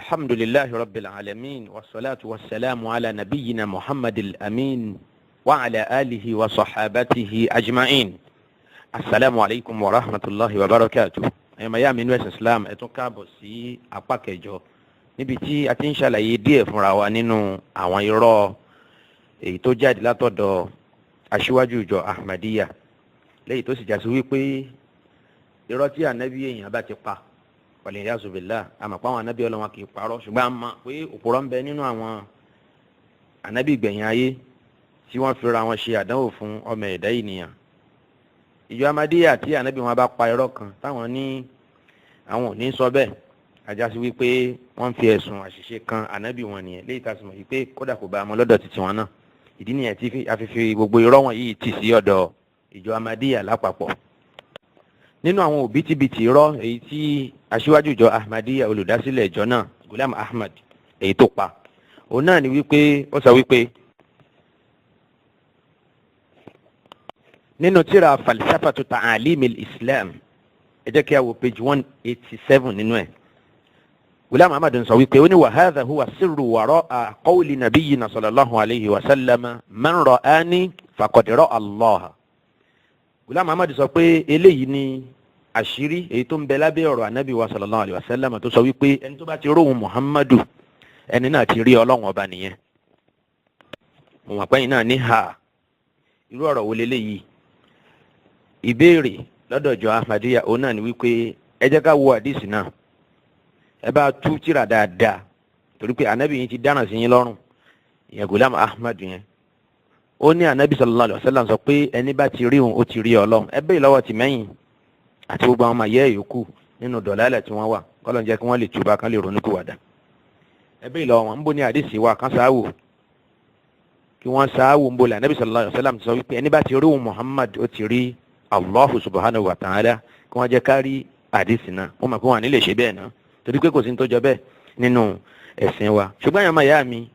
الحمد لله رب العالمين والصلاة والسلام على نبينا محمد الأمين وعلى آله وصحابته أجمعين. السلام عليكم ورحمة الله وبركاته. ẹ̀yọ́mọ̀ ya mi nínú ẹ̀sìn Islam ẹ tún káàbọ̀ sí apá kẹjọ níbi tí a ti ń ṣàlàyé díẹ̀ fúnra wa nínú àwọn irọ́ èyí tó jáde látọ̀dọ̀ aṣíwájú ìjọ Ahmadiyya léyìí tó sì jásí wípé irọ́ tí ànábì èèyàn bá ti pa wàlíyàsù bìlá àmọ́ pé àwọn ànábì Ọlọ́run kì í parọ́ ṣùgbọ́n a mọ̀ pé òpùrọ́ ń bẹ nínú àwọn ànábì gbẹ̀yìn ayé tí wọ́n fi ra wọn ṣe àdánwò fún ọmọ ẹ̀dá ènìyàn. ìjọ Ahmadiyya tí ànábì wọn bá pa irọ́ kan táwọn ní àwọn ò ní sọ bẹ́ẹ̀ àjásí wípé wọ́n fi ẹ̀sùn àṣìṣe kan ànábì wọn nìyẹn léyìí tá a sì mọ̀ wípé kódà kò bá ọmọ lọ́dọ̀ títí wọn náà ìdí nìyẹn tí a fi fi gbogbo irọ́ wọn yìí tì sí ọ̀dọ̀ ìjọ Ahmadiyya lápapọ̀. nínú àwọn òbítíbitì irọ́ èyí tí aṣíwájú ìjọ Ahmadiyya olùdásílẹ̀ ìjọ náà Ghulam Ahmad èyí tó pa òun náà ni wípé ó sọ wípé nínú tírà falsafatu ta'alimil Islam ẹ jẹ́ kí a wo page 187 nínú ẹ̀ Ghulam Ahmad ń sọ wípé ó ní wa hadha huwa sirru wara'a qawli nabiyyina sallallahu alayhi wa sallam man ra'ani faqad ra'a Allah. Ghulam Ahmad sọ pé eléyìí ni àṣírí èyí tó ń bẹ lábẹ́ ọ̀rọ̀ ànábì wa sallallahu alayhi wa sallam tó sọ wípé ẹni tó bá ti róhun Muhammadu ẹni náà ti rí Ọlọ́run ọba nìyẹn. mo mọ̀ pé yìí náà ní ha irú ọ̀rọ̀ wo leléyìí. ìbéèrè lọ́dọ̀ ìjọ Ahmadiyya òun náà ni wípé ẹ jẹ́ ká wo àdìsí náà ẹ bá tú tírà dáadáa torí pé ànábì yìí ti dáná sí yín lọ́rùn ìyẹn Ghulam Ahmad yẹn ó ní ànábì sallallahu alayhi wa sallam sọ pé ẹni bá ti rí òun ó ti rí Ọlọ́run ẹ bẹ́ẹ̀ lọ́wọ́ ti mẹ́yìn àti gbogbo àwọn ọmọ ayé yòókù nínú dọ̀lálẹ̀ tí wọ́n wà kọ́lọ́n jẹ́ kí wọ́n lè túbà kán lè ronú kúwàdà ẹ bẹ́ẹ̀ lọ́wọ́ wọn ń bó ní àdìsí wa kán sáwò kí wọ́n sáwò ń bó lẹ́ ànábì sallallahu alayhi wa sallam sọ wípé ẹni bá ti rí òun Muhammad ó ti rí Allahu subhanahu wa ta'ala kí wọ́n jẹ́ ká rí àdìsí náà wọ́n mọ̀ pé wọ́n à ní lè ṣe bẹ́ẹ̀ náà torí pé kò sí ní tó jọ bẹ́ẹ̀ nínú ẹ̀sìn wa ṣùgbọ́n àyàmá ìyá mi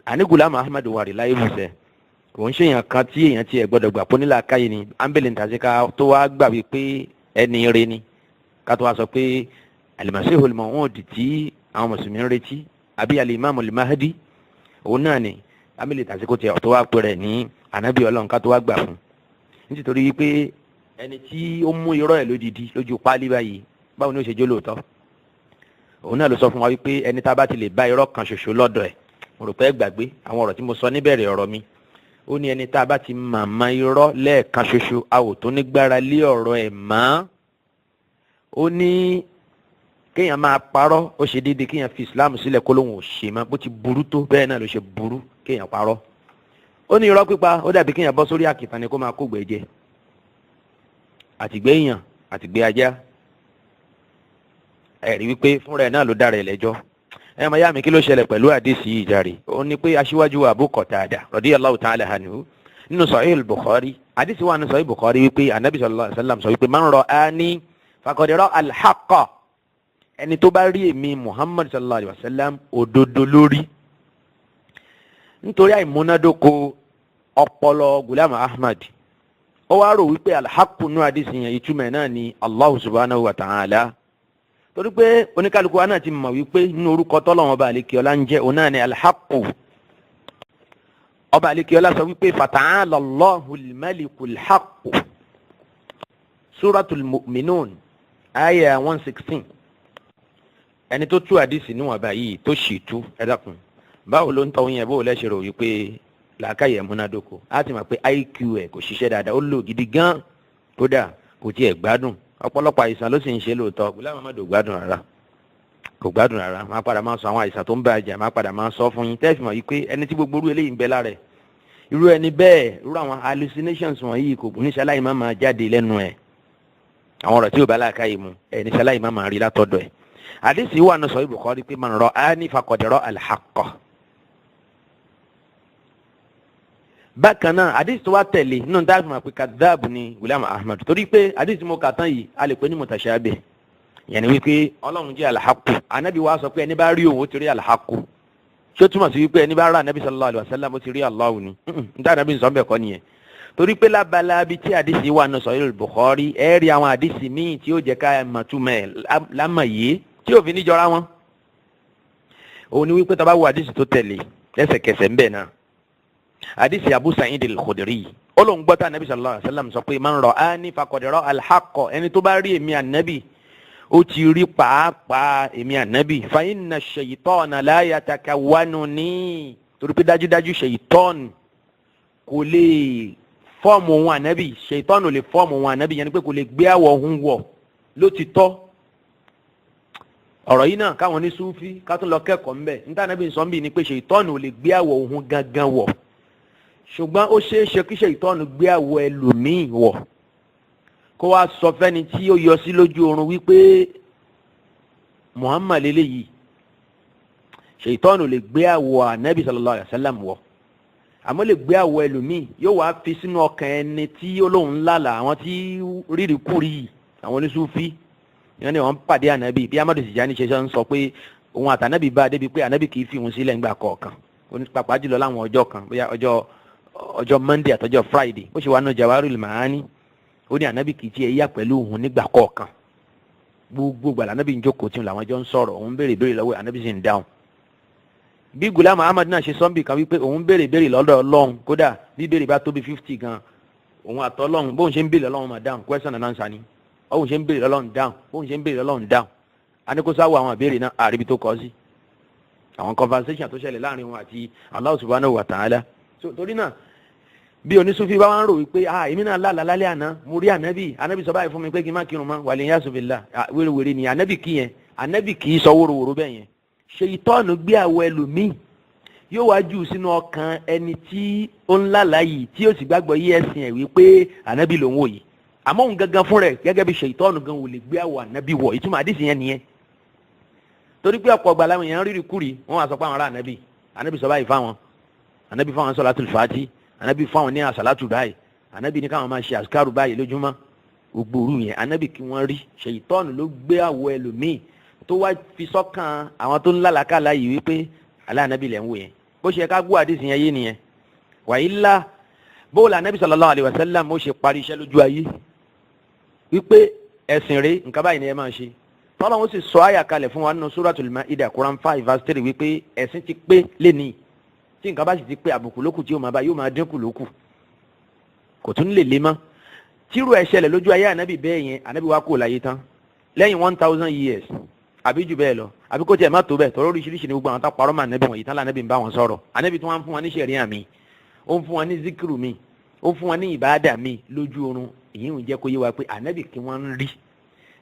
àní Ghulam Ahmad wà rí láyé musẹ̀ kò ń ṣe èèyàn kan tí èèyàn ti ẹ̀ gbọ́dọ̀ gbà pọ́ nílà káyé ni ámbẹ̀lẹ̀ ń tàṣí ká tó wá gbà wípé ẹni rẹ ni ká tó wá sọ pé al-Masihul Maw'ud tí àwọn mùsùlùmí ń retí àbí al-Imamul Mahdi òun náà ni ámbẹ̀lẹ̀ tàṣí kó tiẹ̀ tó wá pè rẹ̀ ní ànábì Ọlọ́run ká tó wá gbà fún nítorí wípé ẹni tí ó mú irọ́ ẹ̀ lódìdí lójú páálí báyìí báwo ni ó ṣe jó lóòótọ́ òun náà ló sọ fún wa wípé ẹni tá a bá ti lè bá irọ́ kan ṣoṣo lọ́dọ̀ ẹ̀ mo rò pé ẹ gbàgbé àwọn ọ̀rọ̀ tí mo sọ níbẹ̀rẹ̀ ọ̀rọ̀ mi ó ní ẹni tá a bá ti màmá irọ́ lẹ́ẹ̀kan ṣoṣo a ò tó nígbára lé ọ̀rọ̀ ẹ̀ mọ́ ó ní kéèyàn máa parọ́ ó ṣe déédéé kéèyàn fi Islam sílẹ̀ kó lóun ò ṣe mọ́ bó ti burú tó bẹ́ẹ̀ náà ló ṣe burú kéèyàn parọ́ ó ní irọ́ pípa ó dàbí kéèyàn bọ́ sórí àkìtàn ni kó máa kó gbẹ́ jẹ àtìgbẹ́ èèyàn àtìgbẹ́ ajá ẹ̀rí wípé fúnra ẹ̀ náà ló dára ẹ̀ lẹ́jọ́ ẹ̀ mọ̀ yá mi kí ló ṣẹlẹ̀ pẹ̀lú àdìsí yìí jàre ó ní pé aṣíwájú Abu Qatada radiyallahu ta'ala anhu nínú Sahih al-Bukhari àdìsí wà ní Sahih Bukhari wípé anabi sallallahu alayhi wa sallam sọ wípé man ra'ani faqad ra'a al-haqqa ẹni tó bá rí èmi Muhammad sallallahu alayhi wa sallam òdodo lórí nítorí àìmúnádóko ọpọlọ Ghulam Ahmad ó wá rò wípé al-haqqu nú àdìsí yẹn ìtumọ̀ náà ni Allahu subhanahu wa ta'ala torí pé oníkálukú wa náà ti mọ̀ wípé nínú orúkọ tọ́lọ́run ọba àlekíọ́lá ń jẹ́ òun náà ni al-haqqu ọba àlekíọ́lá sọ wípé fata'ala Allahul malikul haqqu suratul mu'minun aya 116 ẹni tó tú àdìsí níwọ̀n báyìí tó sì tú ẹ dákun báwo ló ń tọ́ yẹn bó lẹ́sẹ̀ rò wípé làákàyè múnádóko á ti mọ̀ pé IQ ẹ̀ kò ṣiṣẹ́ dáadáa ó lò gidi gan kódà kò tiẹ̀ gbádùn ọ̀pọ̀lọpọ̀ àìsàn ló sì ń ṣe lóòótọ́ Ghulam Ahmad kò gbádùn rárá máa padà máa sọ àwọn àìsàn tó ń bá ẹjà máa padà máa sọ fún yín tẹ́ẹ̀fì mọ̀ yìí pé ẹni tí gbogbo irú eléyìí ń bẹ lára ẹ̀ irú ẹni bẹ́ẹ̀ irú àwọn hallucinations wọ̀nyí kò ní ṣaláì má máa jáde lẹ́nu ẹ̀ àwọn ọ̀rọ̀ tí ò bá láàkáyè mu ẹ̀ ní ṣaláì má máa rí látọ̀dọ̀ ẹ̀ àdìsí wà ní Sahih Bukhari pé man ra'ani faqad ra'a al-haqqa. bákan náà àdìsí tó wá tẹ̀lé nínú dáàbò máa pe kadhab ní Ghulam Ahmad torí pé àdìsí mo kà tán yìí a lè pè ní mutashabih yẹn ni wípé Ọlọ́run jẹ́ al-haqqu anabi wa sọ pé ẹni bá rí òun ó ti rí al-haqqu ṣé ó túmọ̀ sí wípé ẹni bá rà anabi sallallahu alayhi wa sallam ó ti rí Allahu ni níta anabi sọ bẹ́ẹ̀ kọ́ nìyẹn torí pé lábala bíi tí àdìsí wà ní Sahih al-Bukhari ẹ rí àwọn àdìsí míì tí ó jẹ́ ká mọ̀túmọ̀ lámàyé tí òfin níjọra wọn òun ni wípé tá bá wo àdìsí tó tẹ̀lé lẹ́sẹ̀kẹsẹ̀ ń bẹ náà àdìsí Abu Sa'īd al-Khudri ó lóun gbọ́ tá ànábì sallallahu alaihi wasallam sọ pé man ra'ani faqad ra'a al-haqq, ẹni tó bá rí èmi ànábì ó ti rí pàápàá èmi ànábì. fa inna ash-shaytana la yatakawwanuni, torí pé dájúdájú ṣèyítọ́ọ̀nù kò lè fọ́ọ̀mù òun ànábì, ṣèyítọ́ọ̀nù lè fọ́ọ̀mù òun ànábì, yẹn ni pé kò lè gbé àwọ̀ òun wọ̀ lótìtọ́. ọ̀rọ̀ yìí náà káwọn ní súfí ká tún lọ kẹ́kọ̀ọ́ ńbẹ̀ níta ànábì sọ ń bì ní pé ṣèyítọ́ọ̀nù ò lè gbé àwọ̀ òun gangan wọ̀, ṣùgbọ́n ó ṣeé ṣe kí ṣèyítọ́ọ̀nù gbé àwọ̀ ẹlòmíì wọ̀ kó wá sọ fẹ́ni tí ó yọ sí lójú oorun wípé Muhammad eléyìí, ṣèyítọ́ọ̀nù lè gbé àwọ̀ ànábì sallallahu alaihi wasallam wọ̀, àmọ́ lè gbé àwọ̀ ẹlòmíì, yóò wá fi sínú ọkàn ẹni tí olóhùn lálà, àwọn tí rírì kúrì, àwọn oníṣúfí ìyẹn ni wọ́n pàdé ànábì bí Ahmadu Tijani ṣe ń sọ pé òun àtànábì bá débi pé ànábì kì í fi òun sílẹ̀ ńgbà kọ̀ọ̀kan, pàápàá jùlọ láwọn ọjọ́ kan, bóyá ọjọ́ Monday àtọjọ́ Friday, ó ṣe wà nù Jawahirul Ma'ani, ó ní ànábì kì í tiẹ̀ yà pẹ̀lú òun nígbà kọ̀ọ̀kan, gbogbo gbàlà ànábì ń jókòó tí làwọn jọ ń sọ̀rọ̀, òun béèrè béèrè lọ́wọ́ ànábì sì ń dáhùn. bí Ghulam Ahmad náà ṣe sọ́nbì kan wípé òun béèrè béèrè lọ́dọ̀ Ọlọ́run, kódà bí béèrè bá tóbi 50 gan, òun àtọ́lọ́run bóun ṣe ń béèrè Ọlọ́run máa dáhùn, question and answer ni, òun ṣe ń béèrè Ọlọ́run dáhùn, bóun ṣe ń béèrè Ọlọ́run dáhùn. anikósáwò àwọn àbéèrè náà àríbi tó kọ́ sí àwọn conversation tó ṣẹlẹ̀ láàrin wọn àti Allah subhanahu wa ta'ala. torí náà bí onísúfí bá wá ń rò wípé èmi náà lálàá lálẹ́ àná mo rí ànábì sọ báyìí fún mi pé kí n má kírun mọ́ wàlẹ̀ yá subila wérewère ni ànábì kì yẹn, ànábì kì í sọ wóróworó bẹ́ẹ̀ yẹn. ṣèyítọ́ọ̀nù gbé àwọ̀ ẹlòmíì yóò wá jù sínú ọkàn ẹni tí ó ń lálàá yìí tí yóò sì gbàgbọ́ yí ẹ̀sìn ẹ̀ wípé ànábì lòun wò yìí, àmọ́ òun gangan fún rẹ̀ gẹ́gẹ́ bí ṣèyítọ́ọ̀nù gan ò lè gbé àwọ̀ ànábì wọ̀, ìtumọ̀ àdìsí yẹn nìyẹn. torí pé ọ̀pọ̀ ọgbà làwọn èèyàn rírì kúrì wọ́n wá sọ pé àwọn ará ànábì sọ báyìí fáwọn, ànábì fáwọn sọ̀látùl fàtí, ànábì fáwọn ní àsàlátù báyìí, ànábì ní káwọn máa ṣe àsìkárù báyìí lójúmọ́, gbogbo òru yẹn ànábì kí wọ́n rí. ṣèyítọ́ọ̀nù ló gbé àwọ̀ ẹlòmíì tó wá fi sọ́kàn àwọn tó ń lálàkàlà yìí wípé ànábì lẹ̀ ń wò yẹn. bó ṣe ká gbọ́ àdìsí yẹn yé nìyẹn. wàyílá bóòlù ànábì sallallahu alaihi wasallam ó ṣe parí iṣẹ́ lójú ayé wípé ẹ̀sìn rẹ̀ nǹkan báyìí ni ẹ máa ṣe. tọ́lọ́hun sì sọ àyà kalẹ̀ fún wa nínú Suratul Ma'idah Quran 5:3 wípé ẹ̀sìn ti pé lénìí, tí nǹkan bá sì ti pé àbùkù lókù tí yóò máa dínkù lókù, kò tún lè lé mọ́. tírú ẹ̀ ṣẹlẹ̀ lójú ayé ànábì bẹ́ẹ̀ yẹn, ànábì wa kò láyé tán lẹ́yìn 1000 years àbí jù bẹ́ẹ̀ lọ, àbí kó tiẹ̀ má tó bẹ́ẹ̀, tọ́rọ oríṣiríṣi ni gbogbo àwọn tá parọ́ mọ́ ànábì wọ̀nyí tán lànábì ń bá wọn sọ̀rọ̀. ànábì tí wọ́n ń fún wọn ní ṣẹ̀ríà mi, ó ń fún wọn ní zikiru mi, ó ń fún wọn ní ìbáàdà mi lójú oorun. èyí ń jẹ́ kó yé wa pé ànábì kí wọ́n ń rí.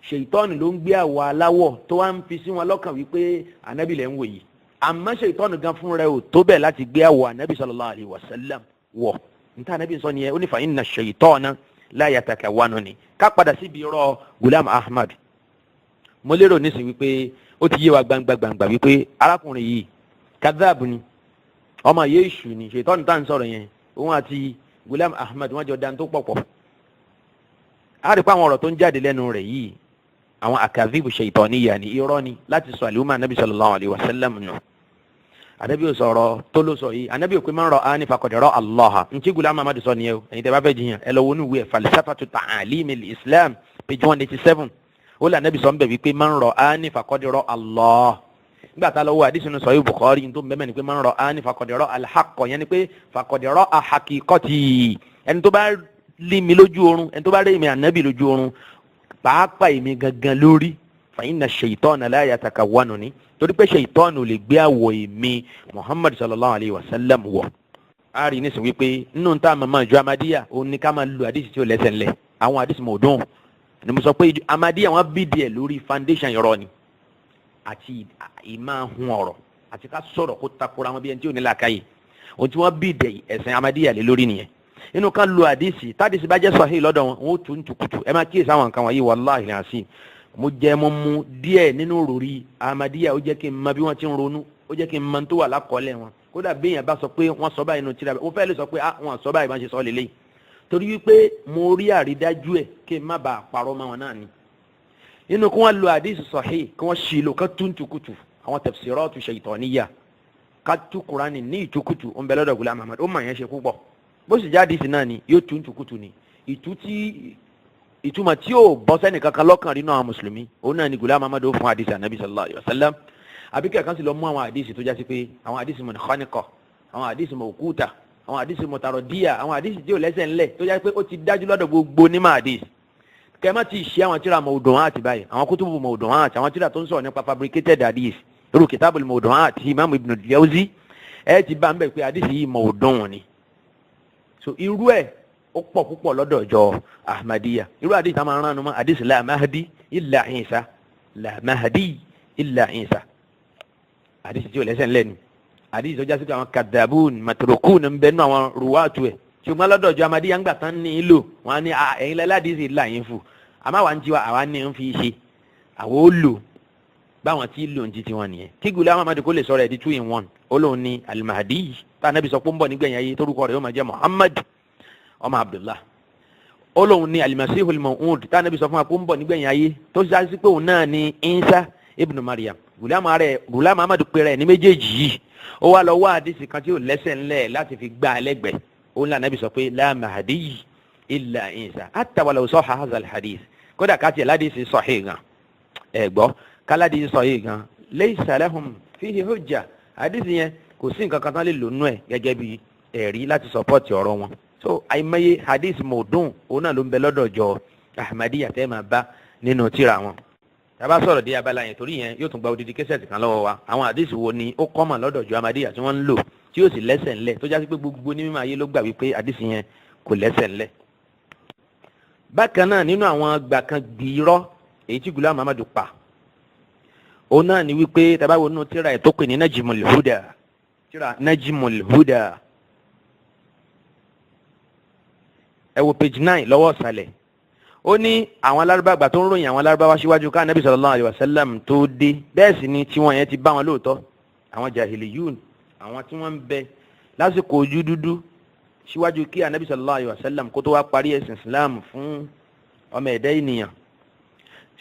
ṣèyítọ́ọ̀nù ló ń gbé àwọ̀ aláwọ̀ tó wá ń fi sí wọn lọ́kàn wípé ànábì lẹ̀ ń wò yìí, àmọ́ ṣèyítọ́ọ̀nù gan fún rẹ̀ ò tó bẹ́ẹ̀ láti gbé àwọ̀ ànábì sallallahu alaihi wasallam wọ̀. níta ànábì sọ nìyẹn, ó ní fa inna ash-shaytana la yatakawwanuni. ká padà síbi irọ́ Ghulam Ahmad. mo lérò nísìnyí wípé ó ti yé wa gbangba wípé arákùnrin yìí kadhab ni, ọmọ Yéṣù ni. ṣèyítọ́ọ̀nù tá à ń sọ̀rọ̀ yẹn, òun àti Ghulam Ahmad wọ́n jọ dan tó pọ̀pọ̀. a rí pé àwọn ọ̀rọ̀ tó ń jáde lẹ́nu rẹ̀ yìí àwọn akadhibu shaytaniyya ni, irọ́ ni láti sọ àlùmọ́ ànábì sallallahu alaihi wasallam nù. ànábì ò sọ̀rọ̀ tó ló sọ yìí, ànábì ò pé man ra'ani faqad ra'a Allah. ntí Ghulam Ahmad sọ nìyẹn o, ẹ̀yin tẹ́ bá fẹ́ jiyàn ẹ lọ wọnú ìwé falsafatu ta'alimil islam page 187. ó lè ànábì sọ ń bẹ̀ wípé man ra'ani faqad ra'a Allah. nígbà tá a lọ wọ àdìsí nínú Sahih Bukhari tó ń bẹ́ẹ̀ ni pé man ra'ani faqad ra'a al-haqq, yẹn ni pé faqad ra'a haqiqati. ẹni tó bá lé mi lójú oorun, ẹni tó bá rí mi ànábì lójú oorun pàápàá èmi gangan lórí, fa inna ash-shaytana la yatakawwanuni, torí pé ṣèyítọ́ọ̀nù lè gbé àwọ̀ èmi Muhammad sallallahu alayhi wa sallam wọ̀. a rí nísìnyí wípé nínú tá a máa ju Ahmadiyya òun ni ká máa lu àdìsí tí ó lẹ́sẹ̀ ńlẹ̀, àwọn àdìsí mọ̀ọ́dún ni mo sọ pé Ahmadiyya wọn bí díẹ̀ lórí foundation irọ́ ni àti ìmáhun ọ̀rọ̀ àti ká sọ̀rọ̀ kó takora wọn bí ẹni tí ò ní làákàyè. ohun tí wọ́n bí díẹ̀ ẹ̀sìn Ahmadiyya lé lórí nìyẹn. inú kan lu àdìsí tádìsí bá jẹ́ sahih lọ́dọ̀ wọn ó tún tukutu. ẹ máa kíyèsí àwọn nǹkan wọ̀nyí wallahi al-azim. mo jẹ́ mo mú díẹ̀ nínú ròrí Ahmadiyya, ó jẹ́ kí n mọ bí wọ́n ti ń ronú, ó jẹ́ kí n mọ tó wà lákọọ́lẹ̀ wọn. kódà béèyàn bá sọ pé wọ́n sọ báyìí nínú tírà, ó fẹ́ lè sọ pé wọ́n sọ báyìí bá ń ṣe sọ lélẹ́yìí, torí wípé mo rí àrídájú ẹ̀ kí n má bàa parọ́ mọ́ wọn náà ni. inú kí wọ́n lo àdìsí sahih kí wọ́n ṣì lò ká tún tukutu àwọn tafsiratu shaytaniyya, ká tú Kùránì ní ìtukutu ó ń bẹ lọ́dọ̀ Ghulam Ahmad, ó mà yẹn ṣe púpọ̀. bó sì jáde sí náà ni yóò tún tukutu ni ìtumọ̀ tí yóò bọ́ sẹ́ni kankan lọ́kàn rí náà mùsùlùmí, òun náà ni Ghulam Ahmad ó fún hadith anabi sallallahu alayhi wa sallam. àbí kẹ́ẹ̀kan sì lọ mú àwọn àdìsí tó jásí pé àwọn àdìsí munkhaniqa, àwọn àdìsí mawquta, àwọn àdìsí mutaraddiya, àwọn àdìsí tí ò lẹ́sẹ̀ ńlẹ̀ tó jásí pé ó ti dájú lọ́dọ̀ gbogbo onímọ̀ àdìsí. Kẹ́ẹ̀má ti ṣe àwọn tíra mawdu'at báyìí, àwọn kutubu mawdu'at, àwọn tíra tó ń sọ̀rọ̀ nípa fabricated hadith, irú kitabul mawdu'at Imam Ibn al-Jawzi, ẹ ti bá ń bẹ̀ pé àdìsí yìí mawdu' ni. So irú ẹ̀ ó pọ̀ púpọ̀ lọ́dọ̀ ọjọ́ Ahmadiyya. Irú àdìsí tá máa ń ránu mọ́ àdìsí la mahdi illa Isa, la mahdi illa Isa. Àdìsí tí ò lẹ́sẹ̀ ńlẹ̀ ni. Àdìsí tó jásí pé àwọn kadhabun matrukun ń bẹ nínú àwọn ruwatu ẹ̀. Ṣùgbọ́n lọ́dọ̀ ọjọ́ Ahmadiyya ń gbà tán ní ìlò wọn á ní ẹ̀yin lẹ́la àdìsí là yín fún. Àmọ́ àwa ń jí wa àwa ní ń fi ṣe. Àwọn ó lò báwọn tí lò ń jí tiwọn nìyẹn. Kí Ghulam Ahmad kó lè sọ̀rọ̀ ẹ̀ di 2 in 1. Ó lóun ní al-Mahdi. Tá Ànábì sọ pé ń bọ̀ nígbẹ̀yìn ayé torúkọ rẹ̀ yóò máa jẹ́ Muhammad ọmọ Abdullah. Ó lóun ní al-Masihul Maw'ud. Tá Ànábì sọ fún wa pé ń bọ̀ nígbẹ̀yìn ayé tó jásí pé òun náà ní Isa ibn Maryam. Ghulam Ahmad pé rẹ̀ ní méjèèjì yìí. Ó wá lọ wá àdìsí kan tí ò lẹ́sẹ̀ ńlẹ̀ láti fi gbá ẹlẹ́gbẹ̀ẹ́. Ó ní Ànábì sọ pé la mahdi illa Isa. Hatta walau sahha hadha al-hadith. Kódà ká tiẹ̀ ládìsí sahih gan. Ẹ gbọ́ káládìsí sahih gan. Laysa lahum fihi hujja. Àdìsí yẹn kò sí nǹkan kan tán lè lò nú ẹ̀ gẹ́gẹ́ bí ẹ̀rí láti sọpọ́ọ̀tì ọ̀rọ̀ wọn. So àìmọye hadith mọ̀ọ́dún òun náà ló ń bẹ lọ́dọ̀ ọjọ́ Ahmadiyya tẹ́ máa bá nínú tírà wọn. Tàbá sọ̀rọ̀ dé abala yẹn torí yẹn yóò tún gba odidi kẹsẹ̀tì kan lọ́wọ́ wa. Àwọn hadith wo ni ó kọ́mọ̀ lọ́dọ̀ ọjọ́ Ahmadiyya tí wọ́n ń lò tí yóò sì lẹ́sẹ̀ ńlẹ̀ tó jásí pé gbogbo ní mímọ̀ ayé ló gbà wípé hadith yẹn kò lẹ́sẹ̀ ńlẹ̀. Bákan náà nínú àwọn àgbà kan gbìírọ́ èyí tí Ghulam Ahmad pa òun náà ni wípé tàbá wo nínú tírà ẹ̀ tó pè ní Najmul Huda, tírà Najmul Huda, ẹ wo page 9 lọ́wọ́ ìsàlẹ̀. Ó ní àwọn alárúbá àgbà tó ń ròyìn àwọn alárúbá síwájú ká Ànábì sallallahu alaihi wasallam tó dé, bẹ́ẹ̀ sì ni tí wọ́n yẹn ti bá wọn lóòótọ́, àwọn jahiliyun, àwọn tí wọ́n ń bẹ lásìkò ojú dúdú síwájú kí Ànábì sallallahu alaihi wasallam kó tó wá parí ẹ̀sìn Islam fún ọmọ ẹ̀dá ènìyàn.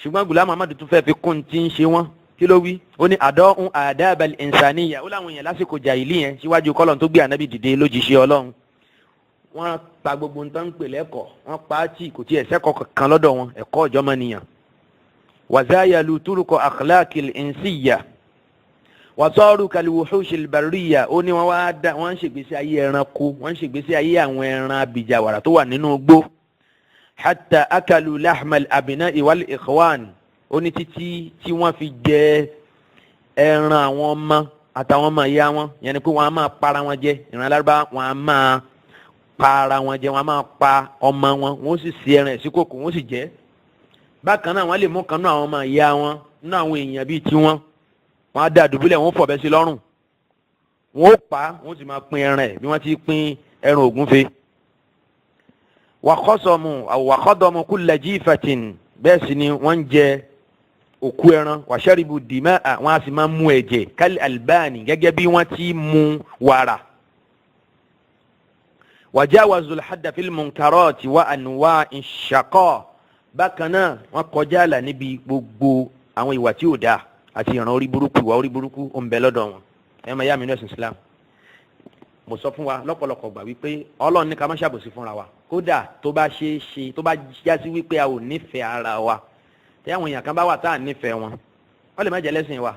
Ṣùgbọ́n Ghulam Ahmad tún fẹ́ fi kún tí ń ṣe wọ́n, kí ló wí? Ó ní adọ́hun adabal insaniyya. Ó láwọn èèyàn lásìkò jahili yẹn síwájú kọ́lọ́n tó gbé Ànábì dìde lójíṣẹ́ Ọlọ́run. Wọ́n pa gbogbo nǹkan ń pè lẹ́kọ̀ọ́, wọ́n pa á tì, kò tiẹ̀ sẹ́kọ̀ọ́ kan lọ́dọ̀ wọn, ẹ̀kọ́ ọ̀jọ́mọnìyàn. Wazayalu turuqa akhlaqil insiyya wasaru kalwuhushil bariyya. Ó ní wọ́n ń ṣègbésí ayé ẹranko, wọ́n ń ṣègbésí ayé àwọn ẹran abìjàwàrà tó wà nínú igbó. Hatta akalu lahmal abina'i wal ikhwan. Ó ní títí tí wọ́n fi jẹ ẹran àwọn ọmọ àtàwọn ọmọ ìyá wọn, yẹn ni pé wọ́n á máa para wọn jẹ. Ìran Lárúbá wọ́n á máa para wọn jẹ, wọ́n á máa pa ọmọ wọn, wọ́n sì sí ẹran ẹ̀ sí kòkò, wọ́n sì jẹ. Bákan náà wọ́n lè mú kan náà àwọn ọmọ ìyá wọn nínú àwọn èèyàn bíi tiwọn, wọ́n á dá dùbúlẹ̀, wọ́n fọ̀bẹ sí lọ́rùn, wọ́n ó pa, wọ́n sì máa pín ẹran ẹ̀ bí wọ́n ti pín ẹran ògúnfe. Wàkọ́dọ̀mù kulla jifatin. Bẹ́ẹ̀ sì ni wọ́n ń jẹ òkú ẹran. Wàṣẹ́rìbù dìmá, wọ́n á sì máa mú ẹ̀jẹ̀ kal albani, gẹ́gẹ́ bí wọ́n ti mú wàrà. Wajawazul hadda fil munkarati wa anwa'i shaqa. Bákan náà wọ́n kọjá àlà níbi gbogbo àwọn ìwà tí ò dáa àti ìran orí burúkú, ìwà orí burúkú ó ń bẹ lọ́dọ̀ wọn. Ẹ máa yá mi ní ẹ̀sìn Islam. Mo sọ fún wa lọ́pọ̀lọpọ̀ gbà wípé Ọlọ́run ní ká má ṣàbòsí fúnra wa. Kódà tó bá ṣe é ṣe, tó bá já sí wípé a ò nífẹ̀ẹ́ ara wa, tí àwọn èèyàn kan bá wà tá à nífẹ̀ẹ́ wọn, wọ́n lè má jẹ́ lẹ́sìn wa,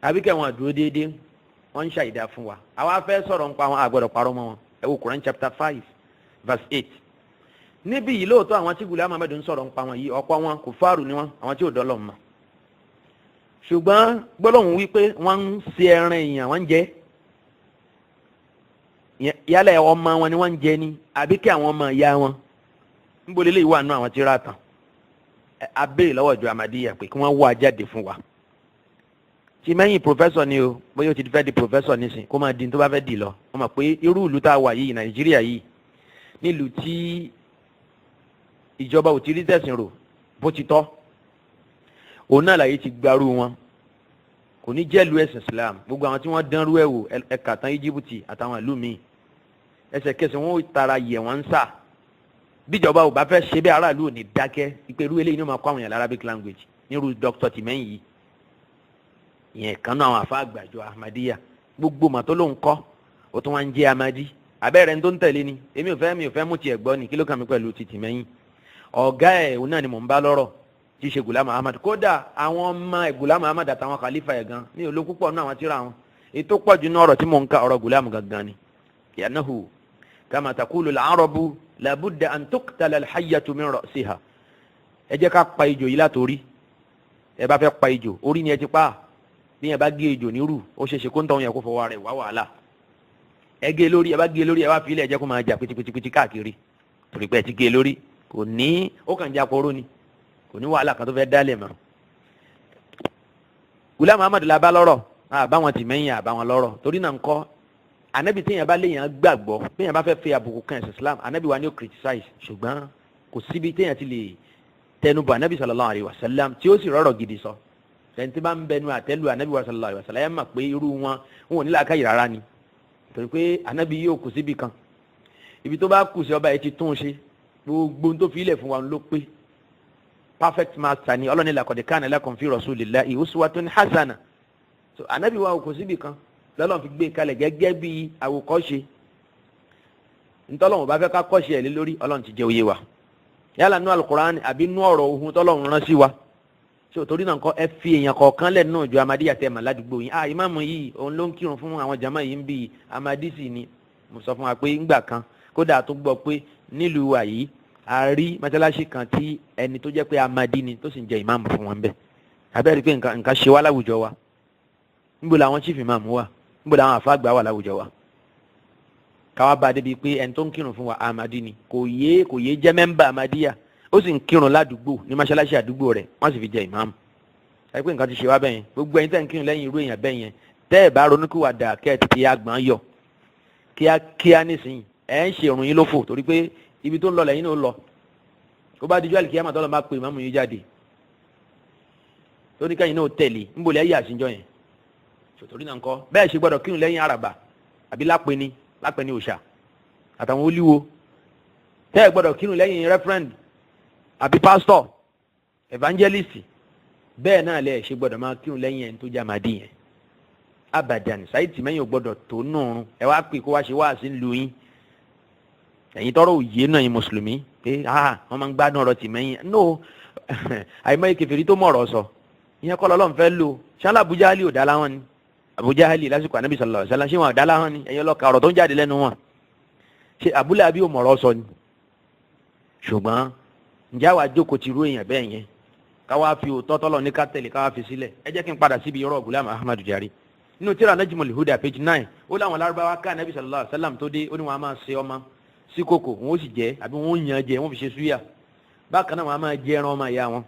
àbí kẹ́ wọn dúró déédéé, wọ́n ń ṣàìdá fún wa. Àwa fẹ́ sọ̀rọ̀ nípa wọn, àgbọ̀dọ̀ parọ́ mọ́ wọn. Ẹ wo Quran chapter 5 verse 8. Níbi yìí lóòótọ́ àwọn tí Ghulam Ahmad ń sọ̀rọ̀ nípa wọn yìí, ọ̀pọ̀ wọn kùfárù ni wọn, àwọn tí ò dọ́lọ̀ mọ́. Ṣùgbọ́n gbólóhùn wípé wọ́n ń ṣe ẹran èèyàn, wọ́n ń jẹ, yálẹ̀ ọmọ wọn ni wọ́n ń jẹ ni àbí kí àwọn ọmọ ìyá wọn ń bolé lè wà nù àwọn tí ra tán. Abéèrè lọ́wọ́ ìjọ Ahmadiyya pé kí wọ́n wá jáde fún wa. Tí mẹ́yìn pòfẹ́sọ̀ ni o, bóyá o ti fẹ́ di pòfẹ́sọ̀ nísìn, kó máa di tó bá fẹ́ di lọ. Wọ́n mọ̀ pé irú ìlú tá a wà yìí, Nàìjíríà yìí, nílùú tí ìjọba ò ti rí tẹ̀sìn rò bó ti tọ́, òun náà láyé ti gbarú wọn. Kò ní jẹ́ ìlú ẹ̀sìn Islam. Gbogbo àwọn tí wọ́n dánrú ẹ̀ wò, ẹ̀ka tán Íjíbítì àtàwọn ìlú míì, ẹsẹ̀kẹsẹ̀ wọn ò tara yẹ̀ wọ́n ń sà. Bíjọba ò bá fẹ́ ṣe bẹ́ẹ̀, aráàlú ò ní dákẹ́. Ìpèrú eléyìí ni ó máa kọ́ àwọn èèyàn Arabic language nírú Dr. Tìmẹ́yìn yìí. Ìyẹn kan náà àwọn àfa àgbàjọ Ahmadiyya. Gbogbo màtó ló ń kọ́, ó tún wá ń jẹ́ Ahmadi. Abẹ́rẹ́ ń tó ń tẹ̀lé ni. Èmi ò fẹ́ mú tiẹ̀ gbọ́ ni, kí ló kàn mí pẹ̀lú ti Tìmẹ́yìn. Ọ̀gá ẹ̀ òun náà ni mò ń bá lọ́rọ̀. tí ṣe Ghulam Ahmad kódà àwọn ọmọ Ghulam Ahmad àtàwọn khalifa ẹ̀ gan ní olókùn pọ̀ nínú àwọn tíra wọn ètò pọ̀jù ní ọ̀rọ̀ tí mò ń ka ọ̀rọ̀ Ghulam gangan ni yanahu kama taqulu al-arabu labudda an tuqtala al-hayyatu min ra'siha ẹ jẹ́ ká pa ejò yìí látorí ẹ bá fẹ́ pa ejò orí ni ẹ ti pa bí ẹ bá gé ejò nírú ó ṣe ṣe kó ń tọ́ yẹn kó fọwọ́ rẹ̀ wá wàhálà ẹ gé lórí ẹ bá gé lórí ẹ bá fi ilẹ̀ ẹ jẹ́ kó máa jà pitipiti káàkiri torí pé ẹ ti gé lórí kò ní ó kàn já poró ni kò ní wàhálà kan tó fẹ́ dálẹ̀ mọ́. Ghulam Ahmad la bá lọ́rọ̀ àbáwọn tì mẹ́yìn àbáwọn lọ́rọ̀ torí náà ń kọ́ anabi téèyàn bá léèyàn gbàgbọ́ téèyàn bá fẹ́ fi àbùkù kan ẹ̀sìn Islam anabi wa ni ó criticize ṣùgbọ́n kò síbi téèyàn ti lè tẹnubọ anabi sallallahu alayhi wa sallam tí ó sì rọrọ̀ gidi sọ ẹni tí bá ń bẹnu àtẹ́lu anabi wa sallallahu alayhi wa sallam ẹ mà pé irú wọn ò ní làákàyè rárá ni torí pé anabi yóò kù síbi kan ibi tó bá kù sí ọba yìí ti tún ṣe gbogbo tó fi ilẹ̀ fún wa ló pé perfect master ni ọlọ́ni laqad kana lakum fi rasulillahi uswatun hasana so anabi wa kù síbi kan lọ́lọ́run fi gbé kalẹ̀ gẹ́gẹ́ bí àwòkọ́ṣe ntọ́lọ́run bá fẹ́ ká kọ́ṣe ẹ̀ lé lórí ọlọ́run ti jẹ́ òye wa yálà nú alukur'an àbí nú ọ̀rọ̀ ohun tọ́lọ́run rán sí wa so torí náà kọ́ ẹ fi èèyàn kọ̀ọ̀kan lẹ̀ nínú ìjọ Ahmadiyya tẹ̀ mà ládùúgbò yín ìmáàmù yìí òun ló ń kírun fún àwọn jama yìí ń bí Ahmadisi ni mo sọ fún wa pé ńgbà kan kódà tó gbọ́ pé nílùú wa yìí a rí mọ́sálásí kan tí ẹni tó jẹ́ pé Ahmadi ni tó sì ń jẹ́ ìmáàmù fún wọn bẹ́ẹ̀ abẹ́rẹ́ pé nǹkan ṣe wá láwùjọ wa níbo làwọn chief imam wà níbo làwọn àfáàgbà wà láwùjọ wa káwá bá débi pé ẹni tó ń kírun fún wa Ahmadi ni kò yé jẹ́ mẹ́mbà Ahmadiyya ó sì ń kírun ládùúgbò ní mọ́ṣáláṣí àdúgbò rẹ̀ wọ́n sì fi jẹ́ ìmáàmù ẹ pé nǹkan ti ṣe wá bẹ́yẹn gbogbo ẹ̀yin tẹ́ ń kírun lẹ́yìn irú èèyàn bẹ́yẹn tẹ́ ẹ̀ bá ronúkúwàdà kẹ́ẹ̀tì kí agbọ̀n yọ kíákíá nísìnyí ẹ̀ ń ṣe ìrun yín lófò torí pé ibi tó ń lọ lẹ́yìn ló lọ ó bá dijọ́ àlìkíyàmà tọ́lọ́ máa pe ìmáàmù yín jáde tó ní kẹ́yìn náà tẹ̀lé ń bolẹ̀ ayé àṣìjọ yẹn sòtòrí náà ń kọ́ bẹ́ẹ̀ ṣe gbọ́dọ̀ kírun lẹ́yìn àràbà àbí lápẹ́ni òòṣà àtàwọn olíwo tẹ́ ẹ̀ gbọ́dọ̀ kírun lẹ́yìn referend àbí pastor evangelist bẹ́ẹ̀ náà lẹ́ẹ̀ ṣe gbọ́dọ̀ máa kírun lẹ́yìn ẹni tó jẹ́ Ahmadi yẹn abadan Sa'īd Tìmẹ́yìn ò gbọ́dọ̀ tó nùrún ẹ wá pè kó wá ṣe wá sí lu yín ẹ̀yin tọrọ òye náà yín mùsùlùmí pé wọ́n máa ń gbádùn ọ̀rọ̀ Tìmẹ́yìn no àìmọye kèfèrí tó mọ̀ ọ̀rọ̀ sọ ìyẹn kọ́ lọ́lọ́run fẹ́ lò ṣálá Abu Jahali ò dá láwọn ni Abu Jahali lásìkò Ànábì sallallahu alaihi wasallam ṣé wọn ò dá láwọn ni ẹ̀yin ọlọ́ka ọ̀rọ̀ tó ń jáde lẹ́nu wọn ṣe Abu Lahabi ò mọ̀rọ̀ sọ ni ṣùgbọ́n ǹjẹ́ àwa jókòó ti rú èèyàn bẹ́ẹ̀ yẹn káwá fi òótọ́ tọ́lọ̀ ní ká tẹ̀lé káwá fi sílẹ̀ ẹ jẹ́ kí n padà síbi ọ̀rọ̀ Ghulam Ahmad jari nínú tírà Najmul Huda page 9 ó láwọn lárúbáwá ká Ànábì sallallahu alaihi wasallam tó dé ó ní wọn a máa ṣe ọmọ sí kòkò wọn ó sì jẹ àbí wọn ó yàn jẹ wọn fi ṣe súyà bákan náà wọn a máa jẹ ẹran ọmọ ìyá wọn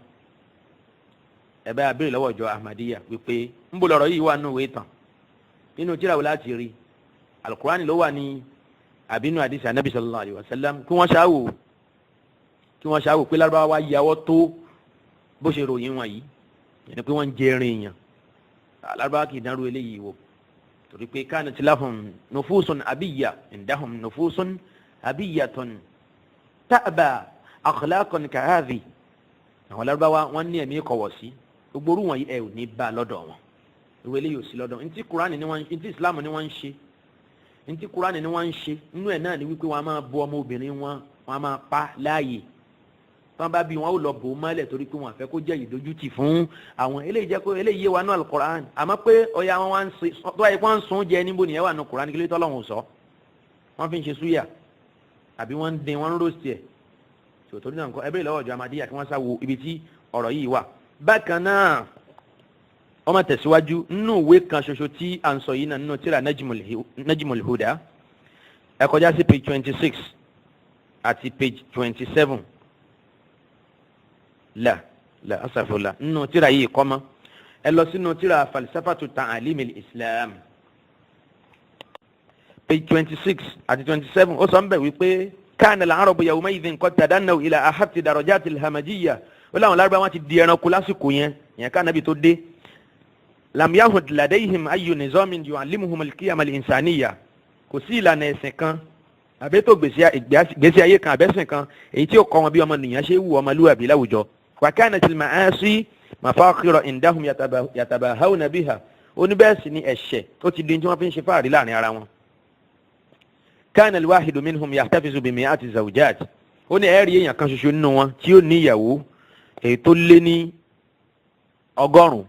ẹ bá abéèrè lọ́wọ́ ìjọ Ahmadiyya wípé ń bọ̀ lọ́rọ̀ yìí wà nínú ìwé tán nínú tírà wo láti rí alukurani ló wà ní àbínú àdìsí Ànábì sallallahu alaihi wasallam kí wọ́n ṣàwò pé lárúbáwá yàwọ́ tó bó ṣe ròyìn wọn yìí yẹn pé wọ́n ń jẹrin èèyàn lárúbáwá kì í dánrú eléyìí wò torí pé kanat lahum nufusun abiyya indahum nufusun abiyyatun ta'ba akhlaqan kahadhi àwọn lárúbáwá wọ́n ní ẹ̀mí kọ̀wọ̀ sí gbogbo orú wọn yìí ẹ ò ní bá lọ́dọ̀ wọn irú eléyìí ò sí lọ́dọ̀ ntí Kùránì ni wọ́n ntí Islam ni wọ́n ń ṣe ntí Kùránì ni wọ́n ń ṣe inú ẹ̀ náà ni wípé wọ́n á máa bọ́ ọmọ obìnrin wọn wọ́n á máa pa láàyè tọ́n bá bí wọn ó lọ bò ó mọ́lẹ̀ torí pé wọn àfẹ́ kó jẹ́ ìdójútì fún àwọn eléyìí jẹ́ kó eléyìí yé wa náà Al-Qur'an àmọ́ pé ọ̀ya wọn wá ń ṣe tó wáyé wọ́n ń sun jẹ níbo nìyẹn wà ní Qur'an kí ló tọ́lọ́hún sọ wọ́n fi ń ṣe súyà àbí wọ́n ń dín wọ́n ń roast ẹ̀ tòótọ́ nínú nǹkan ẹbí lọ́wọ́ ìjọ Ahmadiyya kí wọ́n sá wo ibi tí ọ̀rọ̀ yìí wà. bákan náà wọ́n máa tẹ̀síwájú nínú ìwé kan ṣoṣo tí à ń sọ yìí náà nínú tírà Najmul Huda ẹ kọjá sí page 26 àti page 27 la asàfùlà nínú tírà yìí kọ́mọ́ ẹ lọ sínú tírà falsafatu ta'alim al-Islam page 26 àti 27 ó sọ ń bẹ̀ wípé kana al-arabu yawma'idhin qad tadannaw ila ahatti darajati al-hamadiyya ó láwọn lárúbáwá wọn ti di ẹranko lásìkò yẹn ká Nábì tó dé lam yahud ladayhim ayyu nizamin yu'allimuhum al-qiyam al-insaniyya kò sí ìlànà ẹ̀sìn kan àbẹ́tò gbèsè ayé kan àbẹ́sìn kan èyí tí ó kọ́ wọn bí ọmọ nìyàn ṣe wù ọmọlúwàbí láwùjọ wa kanat al-ma'asi mafakhira indahum yatabahawna biha ó ní bẹ́ẹ̀ sì ni ẹ̀ṣẹ̀ tó ti di tí wọ́n fi ń ṣe fáàrí láàrin ara wọn. kana al-wahidu minhum yahtafizu bi mi'ati zawjat ó ní ẹ̀rí èèyàn kan ṣoṣo nínú wọn tí ó ní ìyàwó èyí tó lé ní 100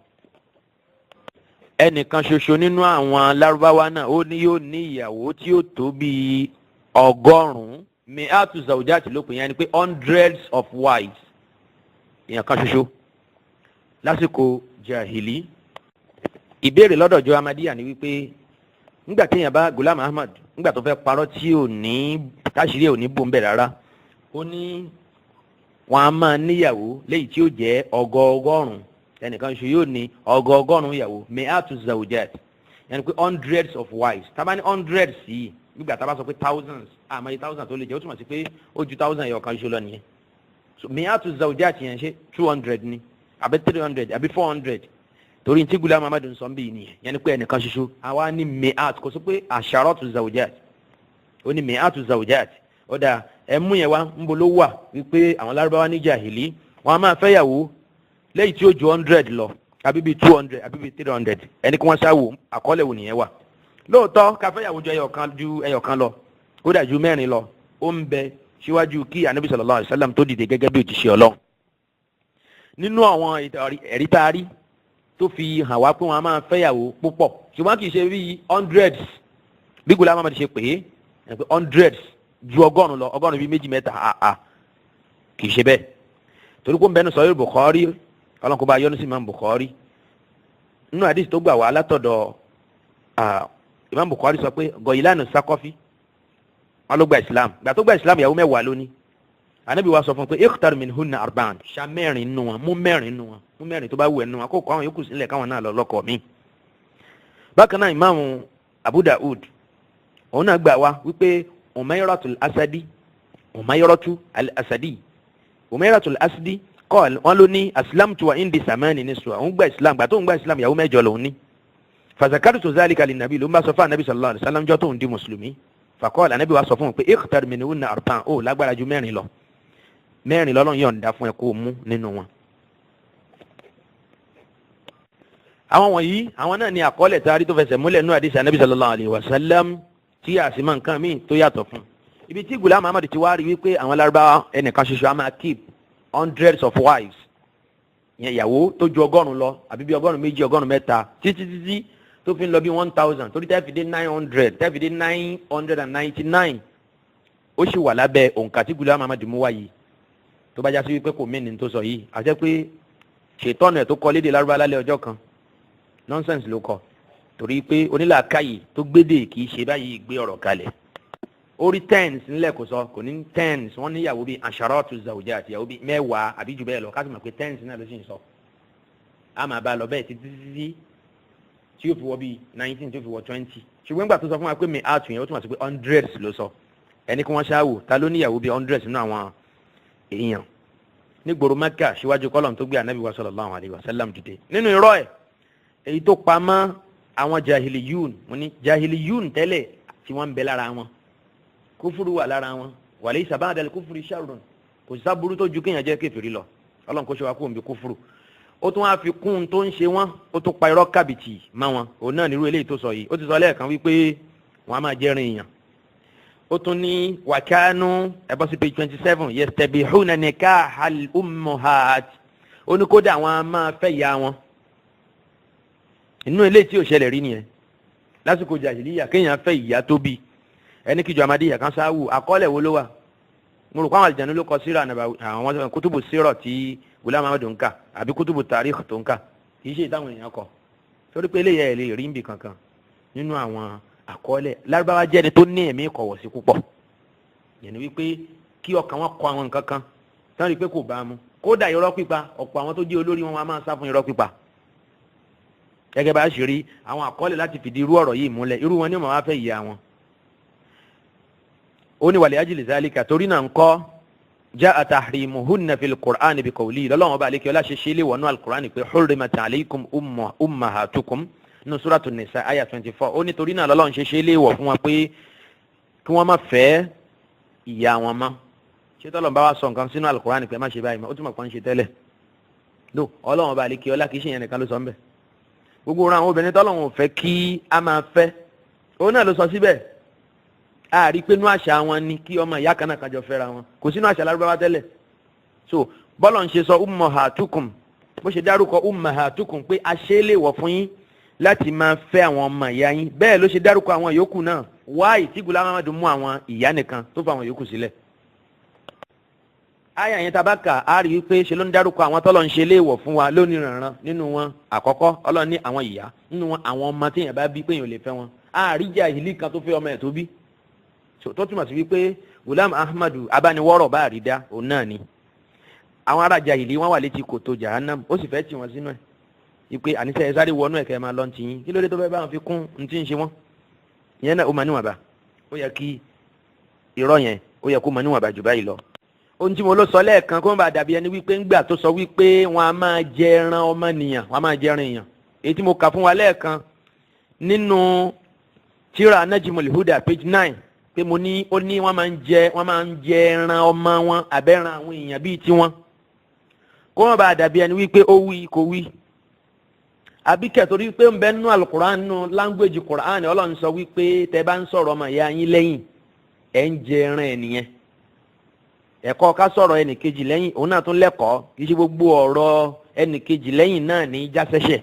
ẹnìkan ṣoṣo nínú àwọn Lárúbáwá náà ó ní yóò ní ìyàwó tí ó tó bí 100 mi'atu zawjati ló pè yẹn ni pé hundreds of wives èèyàn kan ṣoṣo lásìkò jahili. Ìbéèrè lọ́dọ̀ ìjọ Ahmadiyya ni wípé nígbà tí èèyàn bá Ghulam Ahmad nígbà tó fẹ́ parọ́ tí ò ní táṣírí ò ní bò ń bẹ̀ rárá ó ní wọn a máa níyàwó léyìí tí ó jẹ́ 100 ẹnìkan ṣoṣo yóò ní 100 ìyàwó mi'atu zawjati yẹn ni pé hundreds of wives tá bá ní hundreds yìí nígbà tá bá sọ pé thousands àmọ́ iye thousand tó lè jẹ́ ó túmọ̀ sí pé ó ju 1000 ẹ̀yọ̀ kan ṣoṣo lọ nìyẹn. So mi'atu zawjati yẹn ṣe 200 ni àbí 300 àbí 400 torí tí Ghulam Ahmad ń sọ ń bí nìyẹn yẹn ni pé ẹnìkan ṣoṣo àwa ní mi'at kò sọ pé asharatu zawjat ó ní mi'atu zawjat ó dà ẹmú yẹn wá ń bolo wà wípé àwọn Lárúbáwá ní jahili wọn a máa fẹ́yàwó lẹ́yìn tí ó ju 100 lọ àbí bíi 200 àbí bíi 300 ẹni kí wọ́n ṣáwò àkọọ́lẹ̀ wò nìyẹn wà. Lóòótọ́ ká fẹ́yàwó ju ẹyọ̀kan lọ ó dà ju 4 lọ ó ń bẹ síwájú kí Ànábì sallallahu alaihi wasallam tó dìde gẹ́gẹ́ bí òjíṣẹ́ Ọlọ́run. Nínú àwọn ẹ̀rí tá a rí tó fi hàn wá pé wọn a máa fẹ́yàwó púpọ̀ ṣùgbọ́n kì í ṣe bíi hundreds bí Ghulam Ahmad ṣe pé hundreds ju 100 lọ 100 bíi 2 mẹ́ta kì í ṣe bẹ́ẹ̀ torí pé ń bẹnu Sahih Bukhari ọlọ́nkó bá yọ́nú sí Imam Bukhari nínú hadith tó gbà wá látọ̀dọ̀ Imam Bukhari sọ pé Ghailanu Saqafi wọn ló gba Islam gbà tó gba Islam ìyàwó 10 lónìí Ànábì wa sọ fún un pé ikhtar minhunna arba'an ṣá 4 nínú wọn mú 4 nínú wọn mú 4 tó bá wù ẹ́ nínú wọn kó kọ́ àwọn yòókù sílẹ̀ káwọn náà lọ lọ́kọ mi. Bákan náà Imam Abu Daud òun náà gbà wá wípé Umayratul Asadi kọ́ wọn ló ní aslamtu wa indi samani niswa òun gba Islam gbà tó ń gba Islam ìyàwó 8 lòun ní. Fazakartu zalika linnabi ló ń bá sọ fún Ànábì sallallahu alaihi wasallam jọ́ tó ń di mùsùlùmí faqala Ànábì wa sọ fún un pé ikhtar minhunna arba'an ó lágbára ju 4 lọ 4 lọ́lọ́run yọ̀ǹda fún ẹ kó mú nínú wọn. àwọn wọ̀nyí àwọn náà ní àkọọ́lẹ̀ tá a rí tó fẹsẹ̀ múlẹ̀ nínú àdìsí Ànábì sallallahu alaihi wasallam tí a sì máa nǹkan míì tó yàtọ̀ fún. ibi tí Ghulam Ahmad ti wá rí wípé àwọn Lárúbáwá ẹnìkan ṣoṣo á máa keep hundreds of wives yẹn ìyàwó tó ju 100 lọ àbí bí 100 100 títí tó fi ń lọ bí 1000 torí tẹ́ẹ̀ fi dé 900 tẹ́ẹ̀ fi dé 999 ó sì wà lábẹ́ òǹkà tí Ghulam Ahmad mú wáyé tó bá já sí wípé kò mẹ́ni tó sọ yìí àti pé ṣètọ́nù ẹ̀ tó kọ lédè Lárúbáwá lálẹ́ ọjọ́ kan nonsense ló kọ torí pé onílàákàyè tó gbédè kì í ṣe báyìí gbé ọ̀rọ̀ kalẹ̀ ó rí tens nílẹ̀ kò sọ kò ní tens wọ́n ní ìyàwó bíi asharatu zawjat ìyàwó bíi 10 àbí jù bẹ́ẹ̀ lọ ká sì mọ̀ pé tens náà ló sì ń sọ a máa bá a lọ bẹ́ẹ̀ títí tí yóò fi wọ bíi 19 tí yóò fi wọ 20 ṣùgbọ́n nígbà tó sọ fún wa pé mi àtún yẹn ó túmọ̀ sí pé hundreds ló sọ ẹni kí wọ́n ṣáwò ta ló níyàwó bíi hundreds nínú àwọn èèyàn nígboro Mẹ́kà síwájú kọ́lọ̀m tó gbé Ànábì wa sallallahu alaihi wasallam dìde nínú irọ́ ẹ̀ èyí tó pamọ́ àwọn jahiliyun wọ́n ní jahiliyun tẹ́lẹ̀ tí wọ́n ń bẹ lára wọn kúfúrú wà lára wọn walaysa ba'dal kufri sharrun kò sí sábúrú tó ju kéèyàn jẹ́ kèfèrí lọ Ọlọ́run kó ṣe wá kó ń bí kúfúrú ó tún wá fi kún tó ń ṣe wọ́n ó tún pa irọ́ kàbìtì má wọn òun náà nírú eléyìí tó sọ yìí ó ti sọ lẹ́ẹ̀kan wípé wọ́n á máa jẹ́rin èèyàn ó tún ní wàkánú ẹ̀bọ́ sí page 27 yastabihuna nikahal ummuhat ó ní kódà àwọn a máa fẹ́ ìyá wọn inú eléyìí tí ò ṣẹlẹ̀ rí nìyẹn lásìkò jàhílíyà kéèyàn fẹ́ ìyá tó bí ẹni kíjọ Ahmadiyya kan sáwù àkọọ́lẹ̀ wo ló wà mo rò pé àwọn àlìjánu ló kọ síra àwọn kútùbù sírọ̀ tí Ghulam Ahmad ń kà àbí kútùbù tàríkh tó ń kà kì í ṣe ìtàwọn èèyàn kọ torí pé eléyìí ẹ̀ lè rí níbi kankan nínú àwọn àkọọ́lẹ̀ Lárúbáwá jẹ́ni tó ní ẹ̀mí ìkọ̀wọ̀ sí púpọ̀ yẹn ni wípé kí ọkàn wọn kọ àwọn nǹkan kan tán rí i pé kò bá mu kódà irọ́ pípa ọ̀pọ̀ àwọn tó jẹ́ olórí wọn máa sá fún irọ́ pípa gẹ́gẹ́ bá a ṣe rí àwọn àkọọ́lẹ̀ láti fìdí irú ọ̀rọ̀ yìí múlẹ̀ irú wọn ni wọ́n máa fẹ́ ìyá wọn. ó ní wàlẹ̀ ajli zalika torí náà ń kọ́ jaa tahrimuhunna fil Qur'ani bi qawli lọ́lọ́wọ́n bá alẹ́ kí ọlá ṣe ṣe lé wọnú al-Qur'ani pé hurrimat alaykum ummahatukum nínú Suratu Nisa aya 24 ó ní torí náà lọ́lọ́run ṣe lé wọ̀ fún wọn pé kí wọ́n má fẹ́ ìyá wọn mọ́ ṣé tọ́lọ́run bá wá sọ nǹkan sínú al-Qur'ani pé má ṣe báyìí mọ́ ó túnmọ̀ kan ṣe tẹ́lẹ̀ ló ọlọ́run bá alẹ́ kí ọlá kì í ṣe yẹn nìkan ló sọ ń bẹ̀ gbogbo ra àwọn obìnrin tọ́lọ́run ò fẹ́ kí a máa fẹ́ òun náà ló sọ síbẹ̀ a rí pé inú àṣà wọn ni kí ọmọ ìyá kan náà kájọ fẹ́ra wọn kò sínú àṣà Lárúbáwá tẹ́lẹ̀ so bọ́lọ̀ ń ṣe sọ ummahatukum bó ṣe dárúkọ ummahatukum pé a ṣe é lè wọ̀ fún yín láti máa fẹ́ àwọn ọmọ ìyá yín bẹ́ẹ̀ ló ṣe dárúkọ àwọn yòókù náà wáyé tí Ghulam Ahmad mú àwọn ìyá nìkan tó fa àwọn yòókù sílẹ̀. àyà yẹn tabaka a rí i pé ṣe ló ń dárúkọ àwọn tọ́lọ̀ ń ṣe léèwọ̀ fún wa lóníranran nínú wọn àkọ́kọ́ Ọlọ́run ní àwọn ìyá nínú wọn àwọn ọmọ téèyàn bá bí péyàn ò lè fẹ́ wọn àríjà ìlí kan tó fẹ́ ọmọ ẹ̀ tó bí tó túmọ̀ sí wípé Ghulam Ahmad abániwọ́rọ̀ bá àrídá òun náà ni àwọn ará jahili wọn wà létí kòtò jahannam ó sì fẹ́ tì wọ́n sínú ẹ̀ ipe àníṣe ẹ sáré wọnú ẹ̀kẹ́ máa lọ ti yín kí ló dé tó fẹ́ bá wọn fi kún ní tí ń ṣe wọ́n ìyẹn náà ó máa níwọ̀n bá ó yẹ kí irọ́ yẹn ó yẹ kó máa níwọ̀n bá jù báyìí lọ. ohun tí mo ló sọ lẹ́ẹ̀kan kó má bàa dàbí ẹni wípé ńgbà tó sọ wípé wọn a máa jẹ ẹran ọmọnìyàn wọn a máa jẹ ẹran èèyàn èyí tí mo kà fún wa lẹ́ẹ̀kan nínú tírà Najmul Huda page 9 pé mo ní ó ní wọ́n máa ń jẹ ẹran ọmọ wọn àbẹ́ran àwọn èèyàn bíi tiwọn kó má bàa dàbí ẹni wípé ó wí kò wí àbí kẹtòrí pé ń bẹ nínú alukur'an nínú language kur'an Ọlọ́run sọ wípé tẹ́ bá ń sọ̀rọ̀ ọmọ ìyá yín lẹ́yìn ẹ̀ ń jẹ ẹran ẹ̀ nìyẹn ẹ̀kọ́ ká sọ̀rọ̀ ẹnìkejì lẹ́yìn òun náà tún lẹ́kọ̀ọ́ kì í ṣe gbogbo ọ̀rọ̀ ẹnìkejì lẹ́yìn náà ní jásẹ́ṣẹ̀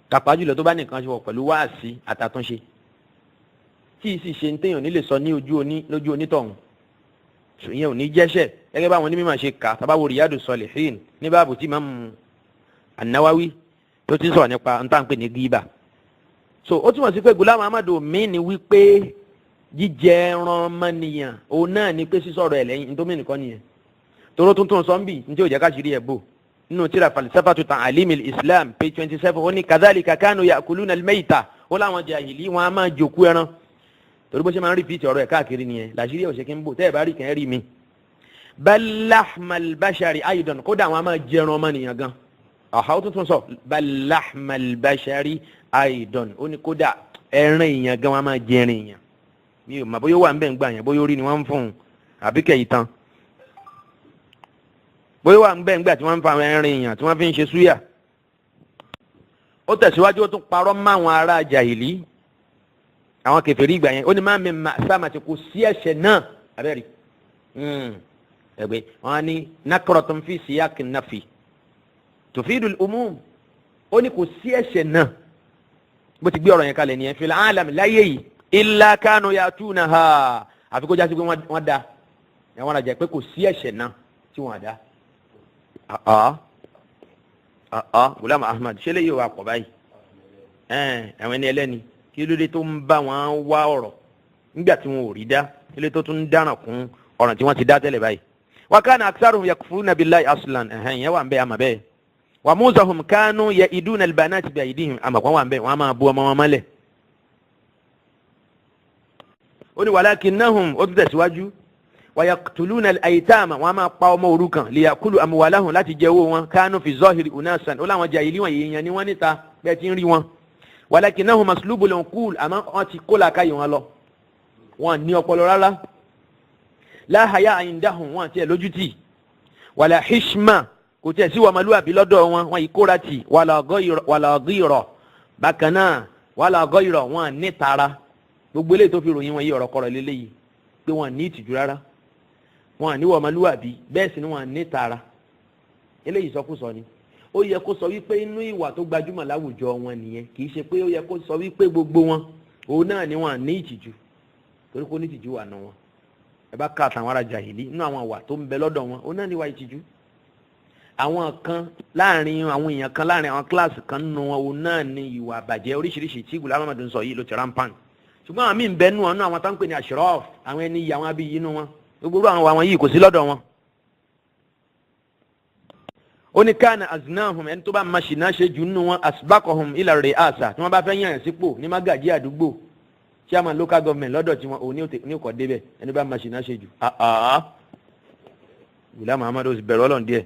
kàpá jùlọ tó bá nìkan ṣe wọ̀ pẹ̀lú wáàsí àtàtúnṣe tí ì sì ṣe ń téèyàn nílè sọ ní lójú onítọ̀hún ìyẹn ò ní jẹ́ṣẹ̀ gẹ́gẹ́ báwọn onímọ̀ ṣe kà tábàwò Riyadu Salihin ní báàbù tí Imam An-Nawawi tó ti sọ̀rọ̀ nípa ń tàn pé ní gíbà so ó túmọ̀ sí pé Ghulam Ahmad mi ni wípé jíjẹ ẹran ọmọnìyàn òun náà ni pé sísọ̀rọ̀ ẹ̀ lẹ́yìn nítorí nìkan nìyẹn toró tuntun sọ́nbì ní tí ò jẹ́ káṣírí ẹ̀ bò nínú tíra falsafatu ta'alim al-Islam page 27 ó ní kadhalika kanu ya'kuluna al-mayta ó láwọn jahili wọn a máa jòkú ẹran torí bó ṣe máa ń rìpíìtì ọ̀rọ̀ ẹ̀ káàkiri nìyẹn làṣírí ẹ̀ ò ṣe kí ń bò tẹ́ ẹ̀ bá rí kẹ́ rí mi bal lahmal bashari aidan kódà wọn a máa jẹ ẹran ọmọnìyàn gan ó tuntun sọ bal lahmal bashari aidan ó ní kódà ẹran èèyàn gan wọn a máa jẹ ẹran èèyàn mi ò mọ̀ bóyá wà ń bẹ̀ ń gbà yẹn bóyá orí ni wọ́n ń fún un àbí kẹ̀yì tán bóyá wà ń bẹ̀ ń gbà tí wọ́n ń fa ẹran èèyàn tí wọ́n fi ń ṣe súyà. ó tẹ̀síwájú ó tún parọ́ máwọn ará jàhìlì àwọn kèfèrí ìgbà yẹn ó ní máa mi sáàmà tí kò sí ẹ̀ṣẹ̀ náà abẹ́rẹ́ ẹgbẹ́ wọn ní nakratun fi siyaqin nafi tufidul umum ó ní kò sí ẹ̀ṣẹ̀ náà bó ti gbé ọ̀rọ̀ yẹn kalẹ̀ nìyẹn fil alam láyé yìí illa kanu yatunaha àfi kó jásí pé wọ́n da ẹ̀wọ̀n rajà pé kò sí ẹ̀ṣẹ̀ náà tí wọ́n da Ghulam Ahmad ṣe lè yóò wà pọ̀ báyìí ẹ̀wọ̀n ẹni ẹlẹ́ni kí ló dé tó ń bá wọn wá ọ̀rọ̀ nígbà tí wọn ò rí dá kí ló tó tún dáràn kún ọ̀ràn tí wọ́n ti dá tẹ́lẹ̀ báyìí wa kana aktharuhum yakfuruna billahi aslan yẹn wà ń bẹ́ àmà bẹ́ẹ̀ wa muzahum kanu ya'iduna albanati bi aydihim àmà kan wà ń bẹ́ wọn a máa bu ọmọ wọn mọ́lẹ̀ ó ní walakinnahum ó tún tẹ̀síwájú wa yaqtuluna al-aytama wọn a máa pa ọmọ òrukàn liyakulu amwalahum láti jẹ owó wọn kanu fi zahiri unasan ó láwọn jahili wọn èèyàn ni wọ́n níta bẹ́ẹ̀ ti ń rí wọn walakinnahum maslubul uqul àmọ́ wọ́n ti kó làákàyè wọn lọ wọn ní ọpọlọ rárá la haya indahum wọn tiẹ̀ lójútì wala hishma kò tiẹ̀ sí wàmálúwàbí lọ́dọ̀ wọn wọn yìí kóra tì wala ghira bákan náà wala ghira wọn ní tara gbogbo eléyìí tó fi ròyìn wọn yìí ọ̀rọ̀ kọ̀rọ̀ lélẹ́yìí pé wọn ní ìtìjú rárá wọn ní wàmálúwàbí bẹ́ẹ̀ sì ni wọn ní tara eléyìí sọkúsọ ni ó yẹ kó sọ wípé inú ìwà tó gbajúmọ̀ láwùjọ wọn nìyẹn kì í ṣe pé ó yẹ kó sọ wípé gbogbo wọn òun náà ni wọn ní ìtìjú torí kó ní ìtìjú wà nù wọn ẹ bá ká àtàwọn ará jàhìlì nínú àwọn ìwà tó ń bẹ lọ́dọ̀ wọn òun náà ni ìwà ìtìjú àwọn kan láàrin àwọn èèyàn kan láàrin àwọn kíláàsì kan nínú wọn òun náà ni ìwà àbàjẹ́ oríṣiríṣi tí Ghulam Ahmad ń sọ yìí ló ti rampant ṣùgbọ́n àwọn míì ń bẹ nù wọn náà àwọn tó ń pè ní ashraf àwọn ẹni yìí àwọn abiyì inú wọn gbogbo àwọn yìí kò sí lọ́dọ̀ wọn. ó ní kana aznahum ẹni tó bá ma ṣìnà ṣe jù nínú wọn asbaqahum ila ri'asa tí wọ́n bá fẹ́ yàn sípò ní magají àdúgbò chairman local government lọ́dọ̀ tí wọn ò ní kọ́ débẹ̀ ẹni bá ma ṣìnà ṣe jù. Ghulam Ahmad ó sì bẹ̀rù Ọlọ́run díẹ̀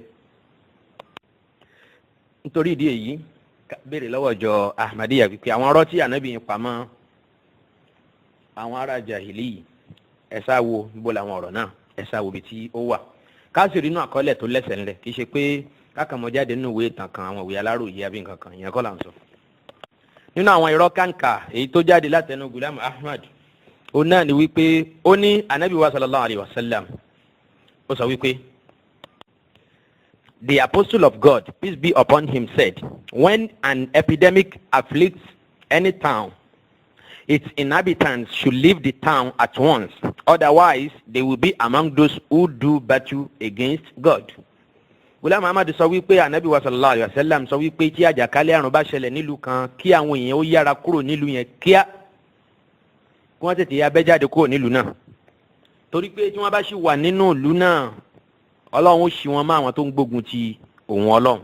nítorí ìdí èyí béèrè lọ́wọ́ ìjọ Ahmadiyya wípé àwọn ọ̀rọ̀ tí ànábì yẹn pamọ́ àwọn ará jahili ẹ̀sà wo níbo làwọn ọ̀rọ̀ náà ẹ̀sà wo bí tí ó wà káàsì rínú àkọọ́lẹ̀ tó lẹ́sẹ̀ ńlẹ̀ kì í ṣe pé kákàmọ́ jáde nínú ìwé ìtàn kan àwọn ìwé aláròyé àbí nǹkan kan ìyẹn kọ́ là ń sọ. nínú àwọn irọ́ kàǹkà èyí tó jáde látẹnu Ghulam Ahmad ó náà ni wípé ó ní ànábì wa sallallahu alayhi wa sallam ó sọ wípé the apostle of God, peace be upon him, said, when an epidemic afflicts any town, its inhabitants should leave the town at once. Otherwise, they will be among those who do battle against God. Ghulam Ahmad sọ wípé Ànábì wa sallallahu alaihi wasallam sọ wípé tí àjàkálẹ̀ àrùn bá ṣẹlẹ̀ nílùú kan, kí àwọn èèyàn ó yára kúrò nílùú yẹn kíá, kí wọ́n tètè ya bẹ́ jáde kúrò nílùú náà. Torí pé tí wọ́n bá ṣì wà nínú ìlú náà, Ọlọ́run ó ṣì wọ́n mọ́ àwọn tó ń gbógun ti òun Ọlọ́run.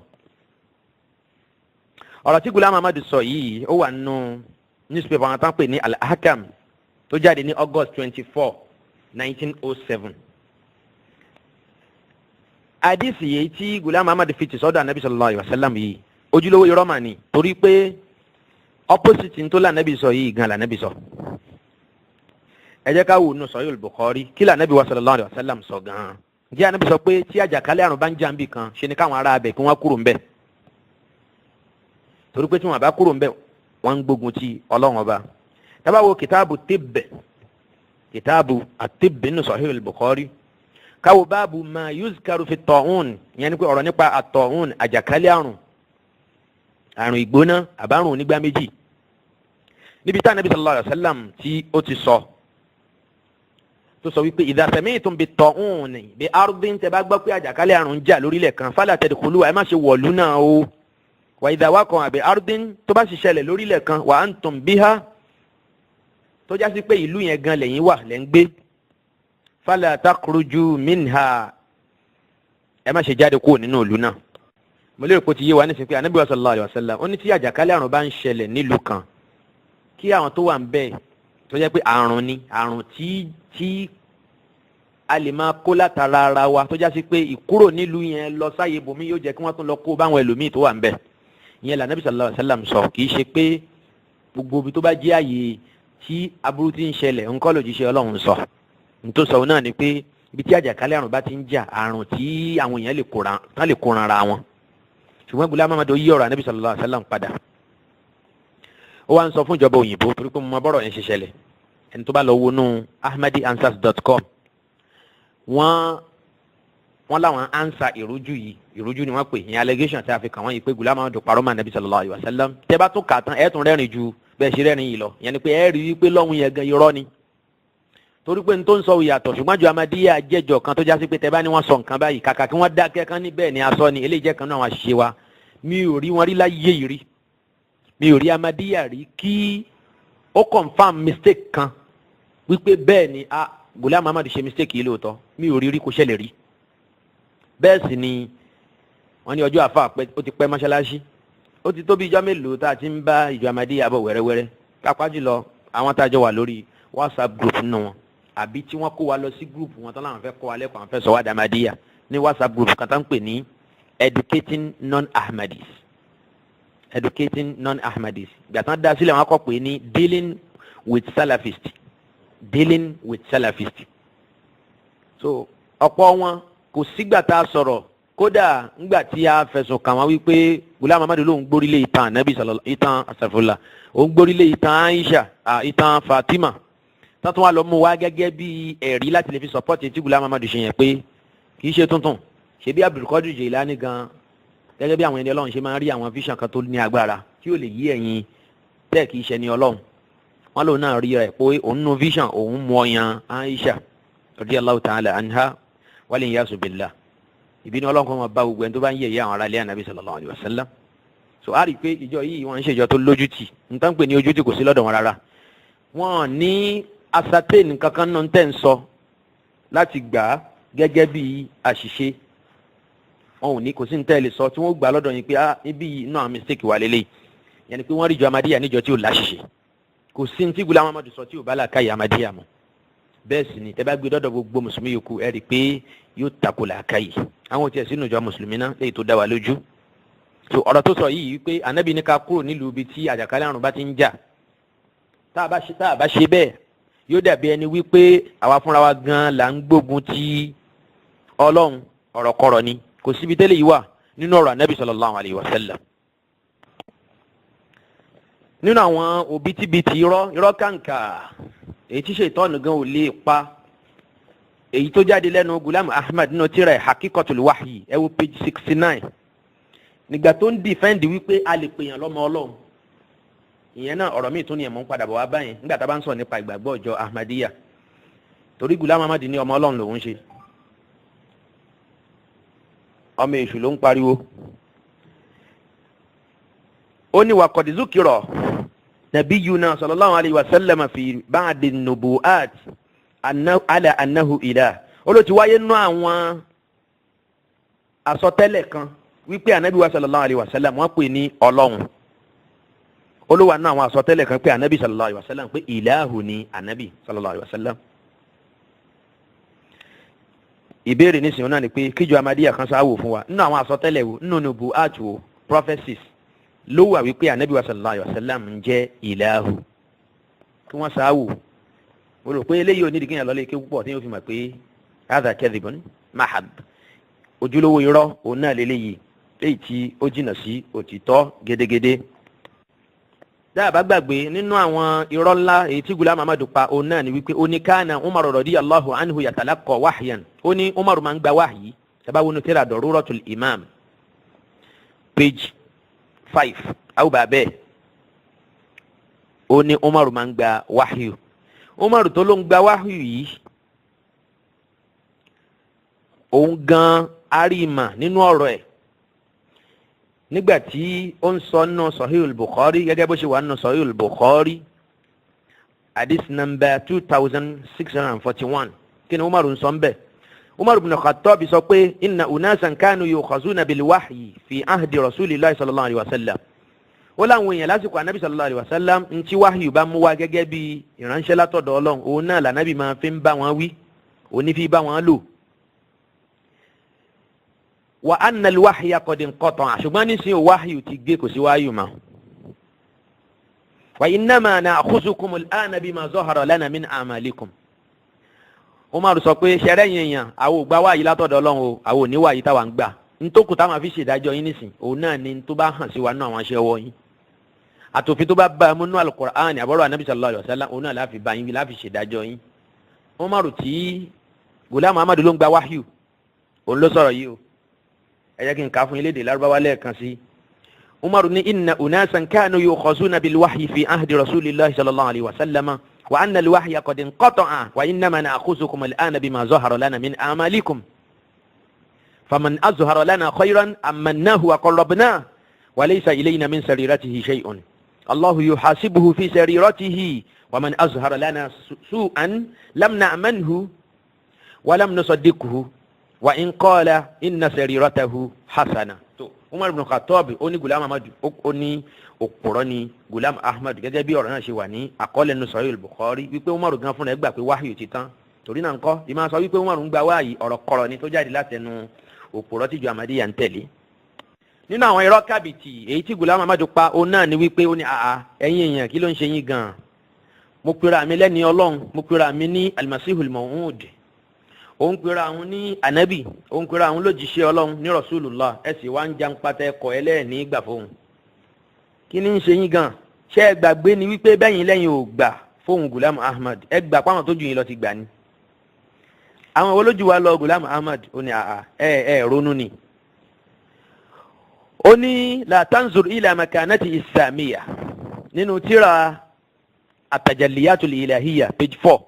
Ọ̀rọ̀ tí Ghulam Ahmad sọ yìí ó wà nínú newspaper wọn tán pè ní Al-Hakam tó jáde ní August 24, 1907. Àdìsí yìí tí Ghulam Ahmad fi ti sọ́dọ̀ Ànábì sallallahu alaihi wasallam yìí ojúlówó irọ́ mà ní, torí pé opposite ní tó l'Ànábì sọ yìí gan l'Ànábì sọ. Ẹ jẹ́ ká wò nínú Sahih al-Bukhari kí l'Ànábì wa sallallahu alaihi wasallam sọ gan. Ǹjẹ́ Ànábì sọ pé tí àjàkálẹ̀ àrùn bá ń jà níbì kan, ṣe ni káwọn ará abẹ kí wọ́n kúrò ńbẹ̀. Torí pé tí wọ́n bá kúrò ńbẹ̀, wọ́n ń gbógun ti Ọlọ́run Ọba. Tá bá wo kìtàbù tibb, kìtàbù at-tibb nínú Sahih al-Bukhari, káwo báàbù ma yuzkaru fi ta'un, ìyẹn ni pé ọ̀rọ̀ nípa at-ta'un, àjàkálẹ̀ àrùn ìgbóná àbárùn onígbá méjì. Níbi tá Ànábì sallallahu alaihi wasallam tí ó ti sọ, tó sọ wípé idha sami'tum bit-ta'un bi ardin, tẹ́ bá gbọ́ pé àjàkálẹ̀ àrùn jà lórílẹ̀ kan, fala tadkhulu, ẹ má ṣe wọ̀lú náà o. Wa idha waqa'a bi ardin, tó bá sì ṣẹlẹ̀ lórílẹ̀ kan, wa antum biha, tó já sí pé ìlú yẹn gan lẹ́yìn wà lẹ́ ń gbé, fala takhruju minha, ẹ má ṣe jáde kúrò nínú ìlú náà. Mo lérò pé ó ti yé wa nísìnyí pé Ànábì sallallahu alaihi wasallam ó ní tí àjàkálẹ̀ àrùn bá ń ṣẹlẹ̀ nílùú kan, kí àwọn tó wà ń bẹ̀ tó jẹ́ pé àrùn ni, àrùn tí a lè máa kó látara ara wa, tó já sí pé ìkúrò nílùú yẹn lọ sáyé bòmí yóò jẹ́ kí wọ́n tún lọ kó báwọn ẹlòmíì tó wà ń bẹ̀. Ìyẹn l'Ànábì sallallahu alaihi wasallam sọ, kì í ṣe pé gbogbo ibi tó bá jẹ́ àyè tí aburú ti ń ṣẹlẹ̀ ńkọ́ lòjíṣẹ́ Ọlọ́run sọ. Nítorí sọ náà ni pé ibi tí àjàkálẹ̀ àrùn bá ti ń jà, àrùn tí àwọn èèyàn lè kóran ara wọn. Ṣùgbọ́n Ghulam Ahmad yí ọ̀rọ̀ Ànábì sallallahu alaihi wasallam padà. Ó wá ń sọ fún ìjọba òyìnbó, torí pé mo mọ bọ́rọ̀ yẹn ṣe ṣẹlẹ̀. Ẹni tó bá lọ wọnú ahmadianswers.com, wọ́n láwọn ansa ìrújú ni wọ́n pè, ìyẹn allegation tí a fi kàn wọ́n yìí pé Ghulam Ahmad parọ́ mọ́ Ànábì sallallahu alaihi wasallam. Tẹ́ bá tún kà tán ẹ̀ tún rẹ́rìn ju bẹ́ẹ̀ ṣe rẹ́rìn yìí lọ. Ìyẹn ni pé ẹ rí wípé lọ́hùn yẹn gan irọ́ ni. Torí pé n tó ń sọ ìyàtọ̀, ṣùgbọ́n ju Ahmadiyya jẹ́jọ kan tó já sí pé tẹ́ bá ní wọ́n sọ nǹkan báyìí, kàkà kí wọ́n dákẹ́ kan ní bẹ́ẹ̀ ni a sọ ni, eléyìí jẹ́ kan náà àwọn àṣìṣe wa. Mi ò rí wọn rí láyé yìí rí. Mi ò rí Ahmadiyya rí kí ó confirm mistake kan wípé bẹ́ẹ̀ ni Ghulam Ahmad ṣe mistake yìí lóòótọ́. Mi ò rí kò ṣẹlẹ̀ rí. Bẹ́ẹ̀ sì ni wọ́n ní ọjọ́ àfà ó ti pẹ́ mọ́ṣáláṣí. Ó ti tó bí ijọ́ mélòó tá a ti ń bá ìjọ Ahmadiyya bọ̀ wẹ́rẹ́wẹ́rẹ́. Kápá jùlọ àwọn tá a jọ wà lórí WhatsApp group nínú wọn, àbí tí wọ́n kó wa lọ sí group wọn tán láwọn fẹ́ kọ́ wa lẹ́kọ̀ọ́, àwọn fẹ́ sọ wá di Ahmadiyya ní WhatsApp group kan tá ń pè ní Educating Non-Ahmadis. Educating Non-Ahmadis. Ìgbà tán dá sílẹ̀ wọn kọ́ pé ní Dealing with Salafists. Dealing with Salafists. So ọ̀pọ̀ wọn kò sígbà tá a sọ̀rọ̀, kódà ńgbà tí a fẹ̀sùn kàn wọ́n wípé Ghulam Ahmad ló ń gbórílé ìtàn Ànábì ìtàn asàfùlà, ó ń gbórílé ìtàn Aisha, ìtàn Fatima, tọ́tún wá lọ mú wá gẹ́gẹ́ bí ẹ̀rí láti lè fi sọ́pọ́tì tí Ghulam Ahmad ṣe yẹn pé kì í ṣe tuntun. Ṣé bí Abdul Qadir Jilani gan, gẹ́gẹ́ bí àwọn ẹni Ọlọ́run ṣe máa ń rí àwọn vision kan tó ní agbára tí ó lè yí ẹ̀yin tẹ́ kì í ṣe ni Ọlọ́run. Wọ́n lòun náà rí rẹ̀ pé òun nu vision òun mú ọyàn Aisha radiyallahu ta'ala anha wal iyasu billah. Ìbínú Ọlọ́run kan máa bá gbogbo ẹni tó bá ń yẹ̀yẹ́ àwọn ará ilé Ànábì sallallahu alaihi wasallam. So a rí i pé ìjọ yìí wọ́n ń ṣe ìjọ tó lójútì, nǹkan pè ní ojútì kò sí lọ́dọ̀ wọn rárá. Wọ́n ní ascertain kankan náà tẹ́ ń sọ láti gbà á gẹ́gẹ́ bí àṣìṣe. Wọn ò ní kò sí ní tẹ́lẹ̀ sọ tí wọ́n gbà lọ́dọ̀ yín pé níbí inú àwọn mistake wà lélẹ̀. Yẹn ni pé wọ́n rí ìjọ Ahmadiyya níjọ tí ò láṣìṣe. Kò sí ní tí Ghulam Ahmad sọ tí ò bá làákàyè Ahmadiyya mọ́. Bẹ́ẹ̀ sì ni tẹ́ bá gbé dọ́dọ̀ gbogbo mùsùlùmí yòókù ẹ rí i pé yóò tako làákàyè. Àwọn tí ẹ̀ sínú ìjọ mùsùlùmí náà léyìí tó dá wa lójú. So ọ̀rọ̀ tó sọ yìí wípé Ànábì ní ká kúrò nílùú ibi tí àjàkálẹ̀ àrùn bá ti ń jà. Tá a bá ṣe bẹ́ẹ̀, yóò dàbí ẹni wípé àwa fúnra wa gan là ń gbógun ti Ọlọ́run. Ọ̀rọ̀kọ̀rọ̀ ni, kò síbi tẹ́lẹ̀ yìí wà nínú ọ̀rọ̀ Ànábì sallallahu alaihi wasallam. Nínú àwọn òbítíbitì irọ́ kàǹkà èyí tí Ṣàítánì gan ò lè pa, èyí tó jáde lẹ́nu Ghulam Ahmad nínú tírà Haqiqatul Wahyi ẹ wo page 69 nígbà tó ń defend wípé a lè pèèyàn lọ́mọ Ọlọ́run ìyẹn náà ọ̀rọ̀ míì tún ní ẹ̀mọ́ ń padà bọ̀ wá báyìí nígbà tá a bá ń sọ nípa ìgbàgbọ́ ìjọ Ahmadiyya torí Ghulam Ahmad ní ọmọ Ọlọ́run lòun ṣe ọmọ èṣù ló ń pariwo ó ní wa qad zukira nabiyuna sallallahu alayhi wa sallam fi ba'di nubu'at ala annahu ilah ó ló ti wáyé nínú àwọn àsọtẹ́lẹ̀ kan wípé anabi wa sallallahu alayhi wa sallam wọ́n pè ní Ọlọ́run ó ló wà nínú àwọn àsọtẹ́lẹ̀ kan pé anabi sallallahu alayhi wa sallam pé ilahu ni anabi sallallahu alayhi wa sallam. ìbéèrè nísìnyí náà ni pé kíjọ Ahmadiyya kan sáwò fún wa nínú àwọn àsọtẹ́lẹ̀ wo nínú nubu'at wo prophecies ló wà wípé anabi wa sallallahu alayhi wa sallam ń jẹ́ ilahu kí wọ́n sáwò mo rò pé eléyìí ò ní ìdíkìyàn lọ́lé ké púpọ̀ tí yóò fi mọ̀ pé hadha kadhibun mahad ojúlówó irọ́ òun náà lélẹ́yìí léyìí tí ó jìnnà sí òtítọ́ gédégédé. dáàbà gbàgbé nínú àwọn irọ́ ńlá èyí tí Ghulam Ahmad pa òun náà ni wípé ó ní kana Umar radiyallahu anhu yatalaqqa wahyan ó ní Umar máa ń gba wáhìí sábà wọnú tírà Daruratul Imam page 5 àwùbá bẹ́ẹ̀ ó ní Umar máa ń gba wáhìí Umar tó ló ń gba wáhìí yìí òun gan arima nínú ọ̀rọ̀ ẹ̀ nígbà tí ó ń sọ nínú Sahihul Bukhari gẹ́gẹ́ bó ṣe wà nínú Sahihul Bukhari hadith number 2641 kí ni Umar ń sọ ń bẹ̀ Umar ibn Khattab sọ pé inna unasan kanu yukhazuna bil wahyi fi ahdi rasulillahi sallallahu alayhi wa sallam ó láwọn èèyàn lásìkò anabi sallallahu alayhi wa sallam ń tí wáhìí bá mú wá gẹ́gẹ́ bí ìránṣẹ́ látọ̀dọ̀ Ọlọ́run òun náà lànàbì máa fi ń bá wọn wí òní fi bá wọn lò wa anna al-wahya qad inqata'a ṣùgbọ́n nísìnyí wáhìí ti gbé kò sí wáhìí mọ́ wa innama na'khuzukum al-ana bima zahara lana min a'malikum Umar sọ pé ṣẹrẹ́ yẹn àwọn ògbà wáyìí látọ̀dọ̀ Ọlọ́run o àwọn òní wáyìí táwa ń gbà ntókù táwọn fi ṣèdájọ́ yín nísìn òun náà ni tó bá hàn sí wa náà àwọn aṣẹ́ ọwọ́ yín àtòfin tó bá bá mú nú al-Qur'an àbọ̀rọ̀ anabi sallallahu alayhi wa sallam òun náà láfi bá yín láfi ṣèdájọ́ yín Umar tí Ghulam Ahmad ló ń gba wáhìí òun ló sọ̀rọ̀ yìí o ẹ jẹ́ kí n kà fún ilé èdè Lárúbáwá lẹ́ẹ̀kan sí Umar ní inna unasan kanu yukhazuna bil wahyi fi ahdi rasulillahi sallallahu alayhi wa sallam wa anna al-wahya qad inqata'a wa innama na'khuzukum al-ana bima zahara lana min a'malikum faman azhara lana khayran amannahu wa qarrabnahu wa laysa ilayna min sariratihi shay'un Allahu yuhasibuhu fi sariratihi wa man azhara lana su'an lam na'manhu wa lam nusaddiqhu wa in qala inna sariratahu hasana. tó Umar ibn Khattab ó ní Ghulam Ahmad ó ní òpùrọ́ ni Ghulam Ahmad gẹ́gẹ́ bí ọ̀rọ̀ náà ṣe wà ní àkọọ́lẹ̀ nínú Sahih Bukhari wípé Umar gan fúnra ẹ̀ gbà pé wáhìí ti tán torí náà ńkọ́ ìmọ̀ sọ wípé Umar ń gba wáhìí ọ̀rọ̀ kọ̀rọ̀ ni tó jáde látẹnu òpùrọ́ tíjọ Ahmadiyya ń tẹ̀lé. nínú àwọn irọ́ kàbìtì èyí tí Ghulam Ahmad pa òun náà ni wípé ó ní ẹ̀yin èèyàn kí ló ń ṣe yín gan-an mo pera mi lẹ́ni Ọlọ́run mo pera mi ní al-Masihul Maw'ud òun pera àwọn ní anabi òun pera àwọn lójíṣẹ́ Ọlọ́run ní Rasulullah ẹ sì wá ń jan pátá ẹkọ ẹlẹ́ẹ̀ní gbà fóun kí ni ń ṣe yín gan ṣé ẹ gbàgbé ni wípé bẹ́yìn lẹ́yìn ò gbà fóun Ghulam Ahmad ẹ gbà páwọn tó jù yín lọ ti gbà ni àwọn olójú wa lọ Ghulam Ahmad ó ní ẹ ronú ni ó ní la tanzur ila makanati islamiyya nínú tírà at-tajalliyatul ilahiyya page 4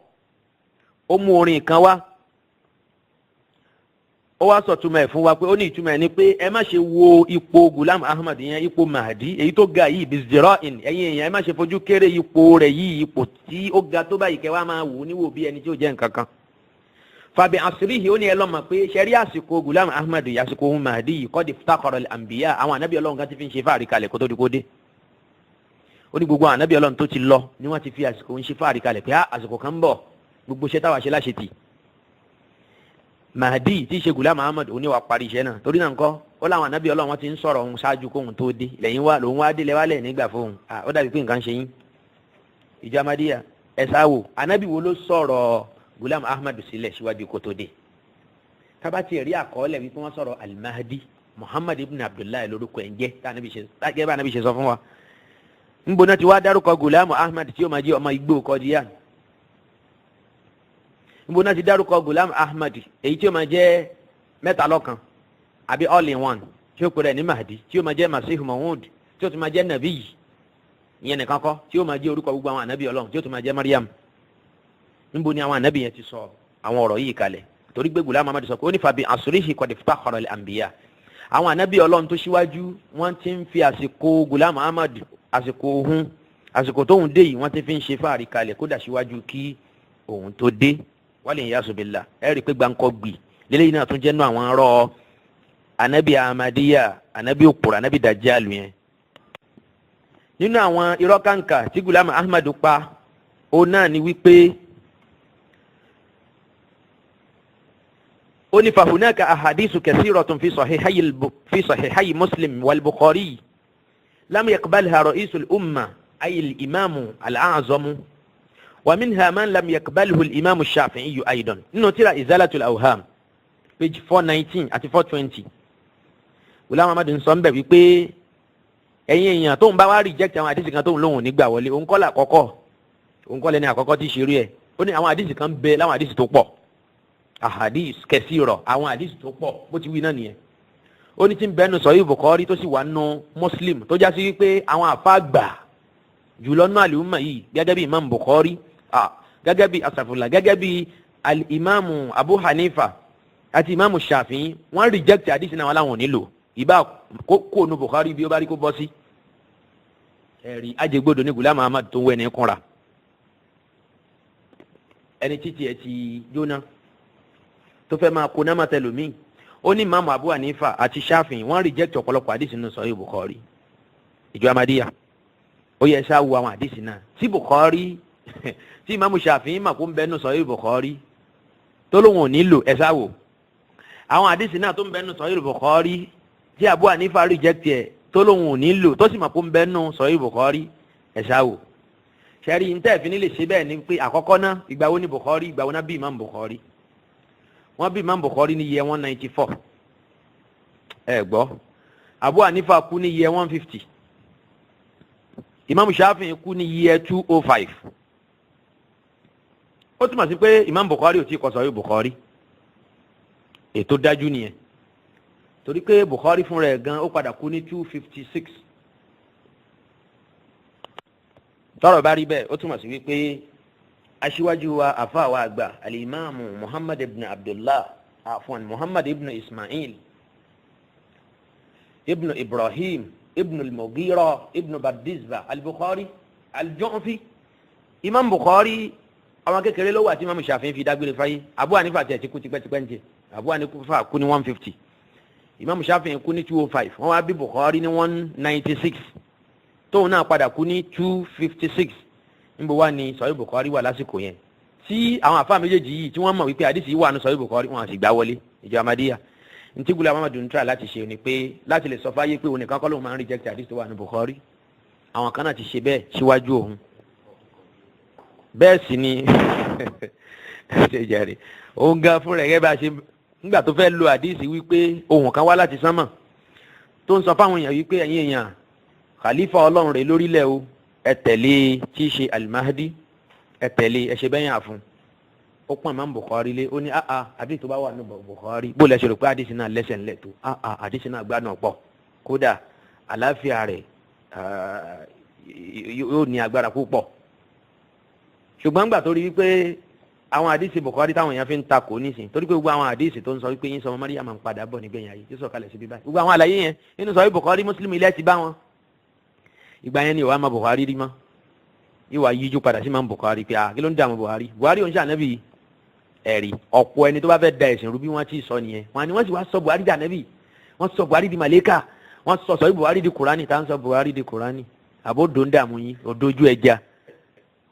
ó mú orin kan wá ó wá sọ túmọ̀ ẹ̀ fún wa pé ó ní ìtumọ̀ ẹ̀ ni pé ẹ má ṣe wo ipò Ghulam Ahmad yẹn ipò Mahdi èyí tó ga yìí bizdira'in ẹ̀yin èèyàn ẹ má ṣe fojú kéré ipò rẹ̀ yìí ipò tí ó ga tó báyìí kẹ́ wá máa wò níwò bí ẹni tí ó jẹ́ nǹkan kan. fàbí àṣíríhì ó ní ẹ lọ́mọ pé ṣẹ́rí àsìkò Ghulam Ahmad yìí àsìkò ohun Mahdi yìí qad iftaqara al-anbiya àwọn ànábì Ọlọ́run kan ti fi ń ṣe fáàrí kalẹ̀ kó tó di kó dé. ó ní gbogbo ànábì Ọlọ́run tó ti lọ ni wọ́n ti fi àsìkò ń ṣe fáàrí kalẹ̀ pé àsìkò kan ń bọ̀ gbogbo ṣẹ́ táwa ṣe láṣẹ tì Mahdi tí í ṣe Ghulam Ahmad òní wa parí iṣẹ́ náà torí náà ńkọ́ ó láwọn ànábì Ọlọ́run wọn ti ń sọ̀rọ̀ òun ṣáájú kóhun tó dé lẹ́yìn wá lòun wá dé lẹ́wálẹ̀ nígbà fóun ó dàbí pé nǹkan ṣe yín ìjọ Ahmadiyya ẹ sáwò ànábì wo ló sọ̀rọ̀ Ghulam Ahmad sílẹ̀ síwájú kó tó dé tábàtì rí àkọọ́lẹ̀ wípé wọ́n sọ̀rọ̀ al-Mahdi Muhammad ibn Abdullahi lórúkọ ẹ̀ ń jẹ́ gẹ́gẹ́ bá ànábì ṣe sọ fún wa ń gbóná ti wá dárúkọ Ghulam Ahmad tí ó máa jẹ́ ọmọ igbó Qadian níbo náà ti dárúkọ Gulam Ahmadi èyí tí ó máa jẹ́ mẹ́ta lọ́kan àbí all in one tí ó pèrè ní Mahdi tí ó máa jẹ́ Masihu Mahmud tí ó tún máa jẹ́ Nabi ìyẹn nìkan kọ́ tí ó máa jẹ́ orúkọ gbogbo àwọn ànábì Ọlọ́run tí ó tún máa jẹ́ Maryam. níbo ni àwọn ànábì yẹn ti sọ àwọn ọ̀rọ̀ yìí kalẹ̀ torí gbé Gulam Ahmadi sọ pé ó ní fàbí asurihi qad iftakhara al-anbiya àwọn ànábì Ọlọ́run tó ṣíwájú wọ́n ti ń fi àsìkò Gulam Ahmadi àsìkò tóun dé yìí wọ́n ti fi ń ṣe fáàrí kalẹ̀ kódà síwájú kí òun tó dé wal iyazu billah ẹ rí i pé gbáǹkọ́ gbì lélẹ́yìn náà tún jẹ́ nú àwọn ọ̀rọ̀ ànábì Ahmadiyya ànábì òpùrọ̀ ànábì dàjálù yẹn. nínú àwọn irọ́ kàǹkà tí Gulam Ahmad pa ó náà ni wípé ó ní fahunaka ahadithu kathiratun fi sahihayi Muslim wal Bukhari lam yaqbalha ra'isul umma ay al-imam al-a'zam wa minha man lam yaqbalhu al-imam ash-Shafi'i aidan nínú tírà Izalatul Awham page 419 àti 420 Gulam Ahmad ń sọ ń bẹ̀ wípé ẹ̀yin èèyàn tóun bá wá reject àwọn àdìsí kan tóun lóhùn nígbà wọlé òun kọ́ làkọ́kọ́ òun kọ́ lẹ́ni àkọ́kọ́ tí ṣerú ẹ̀ ó ní àwọn àdìsí kan bẹ láwọn àdìsí tó pọ̀ ahadis kẹsìrọ̀ àwọn àdìsí tó pọ̀ bó ti wí náà nìyẹn ó ní tí ń bẹnu Sahih Bukhari tó sì wà nù Muslim tó já sí wípé àwọn àfa gbà jùlọ náà àlùmọ̀ yìí gẹ́gẹ́ bí Imam Bukhari gẹ́gẹ́ bí asàfùlà gẹ́gẹ́ bí al-Imam Abu Hanifa àti Imam Shafi'i wọ́n reject àdìsí náà wọn láwọn ò nílò ìbá kó nu Bukhari bí ó bá rí kó bọ́ sí ẹ̀rí ajẹgbọ́dọ̀ ní Gulam Ahmad tó ń wẹ̀ ní kúnra ẹni títí ẹ ti jóná tó fẹ́ máa kó náà máa tẹlómi ó ní Imam Abu Hanifa àti Shafi'i wọ́n reject ọ̀pọ̀lọpọ̀ àdìsí nínú Sahih Bukhari ìjọ Ahmadiyya ó yẹ ṣáà wo àwọn àdìsí náà tí Bukhari tí Imam Shafi'i mà kó ń bẹ nínú Sahih Bukhari tó lóun ò nílò ẹ ṣáà wò àwọn àdìsí náà tó ń bẹ nínú Sahih Bukhari tí Abu Hanifa reject ẹ tó lóun ò nílò tó sì mà kó ń bẹ nínú Sahih Bukhari ẹ ṣáà wò ṣẹ́rí ní tẹ́ẹ̀fín lè ṣe bẹ́ẹ̀ ni pé àkọ́kọ́ náà ìgbà wo ní Bukhari ìgbà wo náà bí Imam Bukhari wọ́n bí Imam Bukhari ní year 194 ẹ gbọ́ Abu Hanifa kú ní year 150 Imam Shafi'i kú ní year 205 ó túmọ̀ sí pé Imam Bukhari ò tí kọ Sahih Bukhari ètò dájú nìyẹn torí pé Bukhari fún rẹ̀ gan ó padà kú ní 256 tọ́rọ̀ bá rí bẹ́ẹ̀ ó túmọ̀ sí wípé aṣíwájú wa àfáà wa àgbà alimami Muhammad ibn Abdullah afwan Muhammad ibn Ismail ibn Ibrahim ibn al-Mughira ibn Bardizbah al-Bukhari al-Ju'fi Imam Bukhari àwọn kékeré ló wà tí Imam Shafi'i fi dágbére fáyé Abu Hanifa tẹ̀ ti kú tipẹ́tipẹ́ ń jẹ Abu Hanifa kú ní 150 Imam Shafi'i kú ní 205 wọ́n wá bí Bukhari ní 196 tóun náà padà kú ní 256 níbo wá ní Sahih Bukhari wà lásìkò yẹn tí àwọn àfáà méjèèjì yìí tí wọ́n mọ̀ wípé àdìsí wà ní Sahih Bukhari wọn àti gbà wọlé ìjọ Ahmadiyya ntí Gulam Ahmad ń tra láti ṣe ni pé láti lè sọ fáyé pé òun nìkan kọ́ ló máa ń reject àdìsí tó wà ní Bukhari àwọn kan náà ti ṣe bẹ́ẹ̀ síwájú òun bẹ́ẹ̀ sì ni ṣe jẹ́rìí òun gan fún rẹ̀ gẹ́gẹ́ bá ṣe nígbà tó fẹ́ lo àdìsí wípé ohun kan wá láti sánmọ̀ tó ń sọ fáwọn èèyàn wípé ẹ̀yin èèyàn khalifa Ọlọ́run rẹ̀ lórílẹ̀ o ẹ tẹ̀lé tí í ṣe al-Mahdi ẹ tẹ̀lé ẹ ṣe bẹ́yìn àfún ó pọ̀n Imam Bukhari lé ó ní àdìsí tó bá wà ní Bukhari bó lẹ ṣe rò pé àdìsí náà lẹ́sẹ̀ ńlẹ̀ tó àdìsí náà gbádùn pọ̀ kódà àlàáfíà rẹ̀ yóò ní agbára púpọ̀ ṣùgbọ́n gbà tó rí wípé àwọn àdìsí Bukhari táwọn èèyàn fi ń takò nísìn torí pé gbogbo àwọn àdìsí tó ń sọ wípé yín sọmọ Maryam máa ń padà bọ̀ nígbẹ̀yìn ayé yóò sọ̀kalẹ̀ síbi báyìí gbogbo àwọn àlàyé yẹn nínú Sahih Bukhari Muslim ilé ti bá wọn ìgbà yẹn ni ìwà máa Bukhari rí mọ́ ìwà yíjú padà sí máa Bukhari pé kí ló ń dààmú Bukhari òun ṣànẹ́bì ẹ̀rí ọ̀pọ̀ ẹni tó bá fẹ́ da ẹ̀sìn rú bí wọ́n ti sọ nìyẹn wọn ni wọ́n sì wá sọ Buhari dànẹ́bì wọ́n sọ Buhari di màlẹ́kà wọ́n sọ Sahih Buhari di Kùránì tá à ń sọ Buhari di Kùránì àbódò ń dààmú yín òdojú ẹja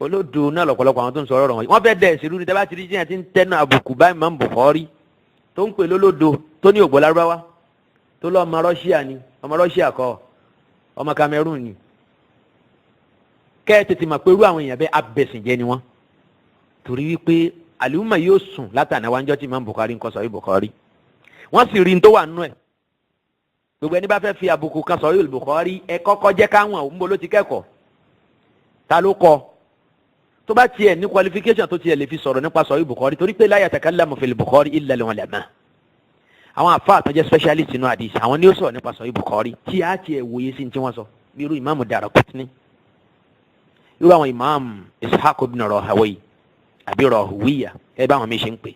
olódo náà lọ́pọ̀lọpọ̀ àwọn tó ń sọ ọ̀rọ̀ wọn wọ́n fẹ́ da ẹ̀sìn rú ni tẹ́bá ti rí jìyàn tí ń tẹ́nu àbùkù bá Imam Bukhari tó ń pè lólódo tó ní ògbó lárúbáwá tó lọ ọmọ Rọ́ṣíà ni ọmọ Rọ́ṣíà kọ́ ọmọ Cameroon ni kẹ́ ẹ tètè mà pé irú àwọn èèyàn bẹ́ẹ̀ abẹ̀sìnjẹ́ ni wọ́n torí wípé àlùmọ̀ yóò sùn látàná wájọ́ tí Imam Bukhari ń kọ́ Sahih Bukhari wọ́n sì rí n tó wà nínú ẹ̀ gbogbo ẹni bá fẹ́ fi àbùkù kan Sahih Bukhari ẹ kọ́kọ́ jẹ́ káwọn òun bó ló ti kẹ́kọ̀ọ́ ta ló kọ́ tó bá tiẹ̀ ní qualification tó tiẹ̀ lè fi sọ̀rọ̀ nípa Sahih Bukhari torí pé la yatakallamu fil Bukhari illa al-ulama. àwọn àfáà tó jẹ́ specialist nínú hadith àwọn ni ó sọ̀rọ̀ nípa Sahih Bukhari tí a tiẹ̀ wòye sí tí wọ́n sọ bí irú Imam Daraqutni, irú àwọn Imam Ishaq ibn Rahawayh àbí Rahawiyya ẹ bá wọn mi ṣe ń pè.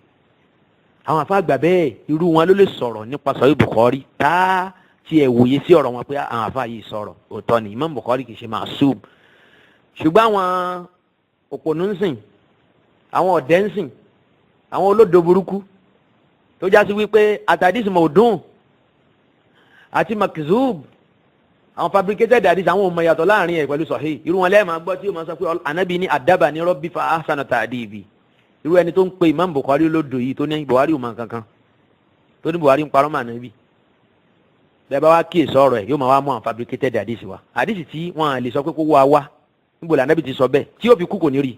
àwọn àfáà gbà bẹ́ẹ̀ irú wọn ló lè sọ̀rọ̀ nípa Sahih Bukhari tá tiẹ̀ wòye sí ọ̀rọ̀ wọn pé àwọn àfáà yìí sọ̀rọ̀ òótọ́ ni Imam Bukhari kì í ṣe ma'sum. ṣùgbọ́n àwọn òpònú ń sìn, àwọn ọ̀dẹ́ ń sìn, àwọn olódo burúkú tó já sí wípé àtàdís mọ̀ọ́dún àti makzub, àwọn fabricated hadith, àwọn ò mọ̀ yàtọ̀ láàrin ẹ̀ pẹ̀lú sahih. irú wọn lẹ́ẹ̀ máa gbọ́ tí ó máa sọ pé Ànábì ní adabani rabbi fa ahsana ta'dibi. irú ẹni tó ń pe Imam Bukhari lódò yìí tó ní Buhari ò mọ̀ kankan, tó ní Buhari ń parọ́ mọ́ Ànábì. bẹ́ẹ̀ bá wá kíyèsí ọ̀rọ̀ ẹ̀ yóò máa wá mú àwọn fabricated hadith wa, hadith tí wọ́n lè sọ pé kó wá níbo la Ànábì ti sọ bẹ́ẹ̀ tí ó fi kú kò ní rí.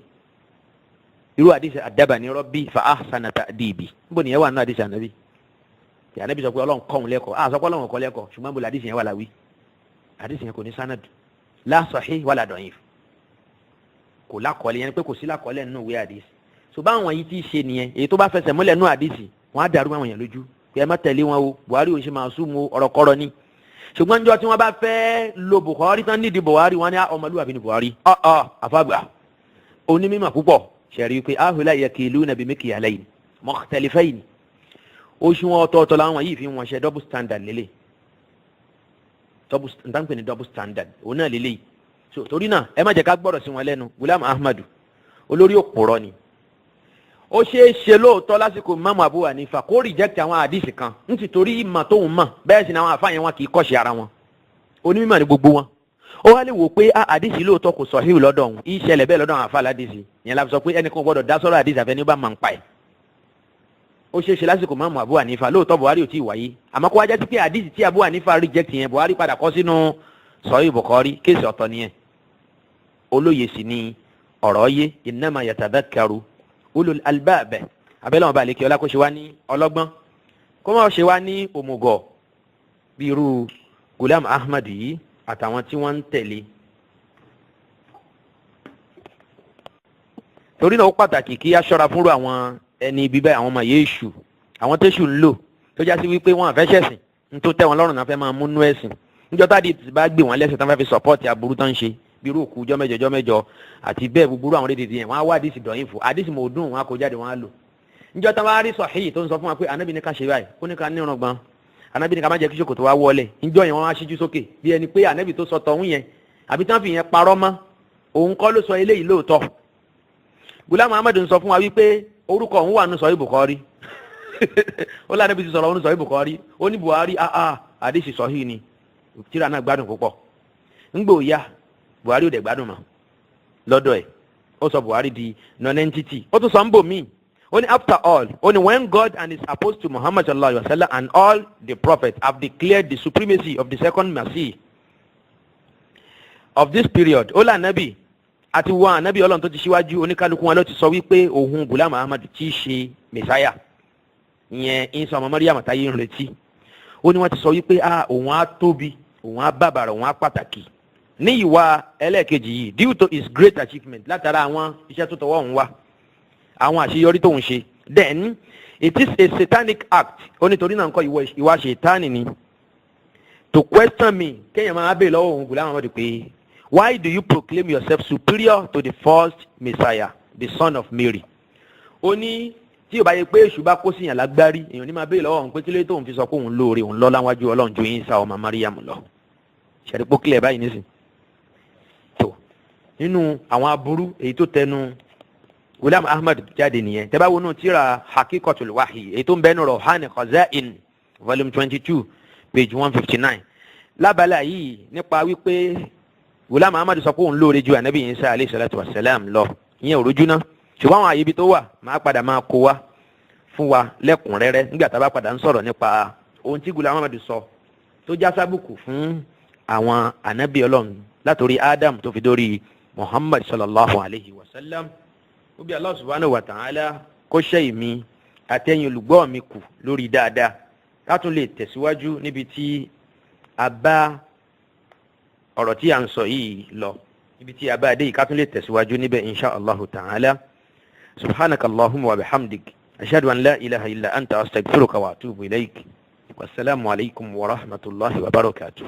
irú hadith adabani rabbi fa ahsana ta'dibi níbo nìyẹn wà nínú hadith Ànábì? Ànábì sọ pé Ọlọ́run kọ́ òun lẹ́kọ̀ọ́, sọ pé Ọlọ́run kọ́ lẹ́kọ̀ọ́, ṣùgbọ́n níbo la hadith yẹn wà láwí? hadith yẹn kò ní sanad, la sahih wala da'if, kò lákọọ́lẹ̀, yẹn pé kò sí lákọọ́lẹ̀ nínú ìwé hadith. so báwọn yìí ti ṣe nìyẹn, èyí tó bá fẹsẹ̀ múlẹ̀ nínú hadith wọn á dàrú àwọn èèyàn lójú pé ẹ má tẹ̀lé wọn o, Buhari ò ṣe ma'sum o, ọ̀rọ̀ kọ́rọ̀ ni. ṣùgbọ́n níjọ́ tí wọ́n bá fẹ́ lo Bukhari tán nídìí Buhari wọn ní ọmọlúwàbí ni Buhari. àfàgbà onímọ̀ púpọ̀ ṣẹ̀rí pé ahùlá yakiluna bimikyalayn mukhtalifayn, òṣùwọ̀n ọ̀tọ̀ọ̀tọ̀ làwọn yìí fi wọn ṣe double standard lélẹ̀, ntáǹpẹ̀ ní double standard òun náà lélẹ̀. so torí náà ẹ má jẹ́ ká gbọ́dọ̀ sí wọn lẹ́nu. Ghulam Ahmadu olórí òpùrọ́ ni. ó ṣeé ṣe lóòótọ́ lásìkò Imam Abu Hanifa kó reject àwọn àdìsí kan ń ti torí ìmọ̀ tóun mọ̀, bẹ́ẹ̀ sì ni àwọn àfáàyàn wọn kì í kọ́ṣe ara wọn, onímọ̀ ni gbogbo wọn. ó wá lè wò pé àdìsí lóòótọ́ kò sahih lọ́dọ̀ òun, ìṣẹ̀lẹ̀ bẹ́ẹ̀ lọ́dọ̀ àwọn àfáà ládìsí, ìyẹn la fi sọ pé ẹnìkan gbọ́dọ̀ dá sọ́rọ̀ àdìsí àfẹ́ni bá máa ń pa ẹ̀. ó ṣeé ṣe lásìkò Imam Abu Hanifa lóòótọ́ Buhari ò tí ì wáyé, àmọ́ kó wá jẹ́ sí pé àdìsí tí Abu Hanifa reject yẹn Buhari padà kọ́ sínú Sahih Bukhari, kéèsì ọ̀tọ̀ nìyẹn. olóye sì ni ọ̀rọ̀ yé, innama yatadhakkaru ulul albab. abẹ́lẹ́ wọn bá lè kí ọlá kó ṣe wá ní ọlọ́gbọ́n, kó má ṣe wá ní òmùgọ̀ bí irú Ghulam Ahmad yìí àtàwọn tí wọ́n ń tẹ̀lé. torí náà ó pàtàkì kí a ṣọ́ra fúnrú àwọn ẹni bíbẹ́, àwọn ọmọ yéésù, àwọn tẹ́sù ń lò tó já sí wípé wọ́n àfẹ́ ṣẹ̀sìn ní tó tẹ́ wọn lọ́rùn náà fẹ́ máa múnú ẹ̀sìn. níjọ́ tá àdìsí bá gbé wọn lẹ́sẹ̀ tán fẹ́ fi sọ́pọ́ọ̀tì aburú tán ń ṣe bí irú òkú jọ́mẹ́jọ àti bẹ́ẹ̀ gbogbo àwọn rédíò yẹn wọ́n á wá àdìsí dọ̀yìn fún àdìsí mọ̀ọ́dún wọn á kó jáde wọn á lò. níjọ́ tá bá rí sahih tó ń sọ fún wa pé Ànábì ní ká ṣe báyìí, ó ní ká nírun gbọ́n, Ànábì ní ká má jẹ́ kí ṣòkòtò wa wọlé, níjọ́ yẹn wọ́n á ṣíjú sókè bí ẹni pé Ànábì tó sọ tọ̀hún yẹn àbí tán fi yẹn parọ́ mọ́ òun kọ́ ló sọ eléyìí lóòótọ́. Ghulam Ahmad ń sọ fún wa wípé orúkọ òun wà nínú Sahih Bukhari ó lánàá bí ti sọ̀rọ̀ nínú Sahih Bukhari, ó ní Buhari àdìsí sahih ni, tíra náà gbádùn púpọ̀. ńgbò ya Buhari ò dẹ̀ gbádùn mọ́ lọ́dọ̀ ẹ̀, ó sọ Buhari di non-entity. ó tún sọ ń bò míì, ó ní after all, ó ní when God and his apostle Muhammad sallallahu alaihi wa sallam and all the prophets have declared the supremacy of the second mercy of this period, ó là nábì àti wọn ànábì Ọlọ́run tó ti ṣíwájú oníkálukú wọn ló ti sọ wípé òun Ghulam Ahmad tí í ṣe mẹsáyà, ìyẹn Ìsá ọmọ Maryam táyé ń retí. ó ní wọ́n ti sọ wípé òun á tóbi, òun á bàbàrà, òun á pàtàkì ní ìwà ẹlẹ́ẹ̀kejì yìí due to his great achievement, látara àwọn iṣẹ́ tó tọwọ́ òun wá, àwọn àṣeyọrí tóun ṣe. then it is a satanic act, ó nítorí náà ń kọ́ ìwà ṣètánì ni to question me, kéèyàn máa bèè lọ́wọ́ òun Ghulam Ahmad pé why do you proclaim yourself superior to the first Messiah, the son of Mary? ó ní tí ò bá yẹ pé èṣù bá kó síyàn lágbárí, èèyàn ní máa bèè lọ́wọ́ òun pé kí ló tóun fi sọ pé òun lóore, òun lọ́lá wájú Ọlọ́run ju Ìsá ọmọ Maryam lọ. ṣẹ̀rípó kílẹ̀ báyìí nísìn. tó nínú àwọn aburú èyí tó tẹnu Ghulam Ahmad jáde nìyẹn. tẹ́ bá wọnú tíra Haqiqatul Wahyi èyí tó ń bẹ́nu Ruhani Khaza'in volume 22 page 159 lábala yìí nípa wípé Ghulam Ahmad sọ pé òun lóore ju Ànábì Ìsá alayhi salatu wassalam lọ, ìyẹn ò rújú ná. ṣùgbọ́n àwọn àyè ibi tó wà máa padà máa kó wá fún wa lẹ́kùnrẹ́rẹ́ nígbà tá a bá padà ń sọ̀rọ̀ nípa ohun tí Ghulam Ahmad sọ tó já sábùkù fún àwọn ànábì Ọlọ́run látòrí Adam tó fi dórí Muhammad sallallahu alayhi wa sallam. ó bí Allah subhanahu wa ta'ala kó ṣe ìmí àtẹ̀yìn olùgbọ́ mi kù lórí dáadáa ká tún lè tẹ̀síwájú níbi tí a bá ọ̀rọ̀ tí a ń sọ yìí lọ ibi tí a bá dé ká tún lè tẹ̀síwájú níbẹ̀ insha Allahu ta'ala. subhanaka Allahumma wa bihamdik ashhadu an la ilaha illa anta astaghfiruka wa atubu ilayk. wassalamu alaykum wa rahmatullahi wa barakatuh.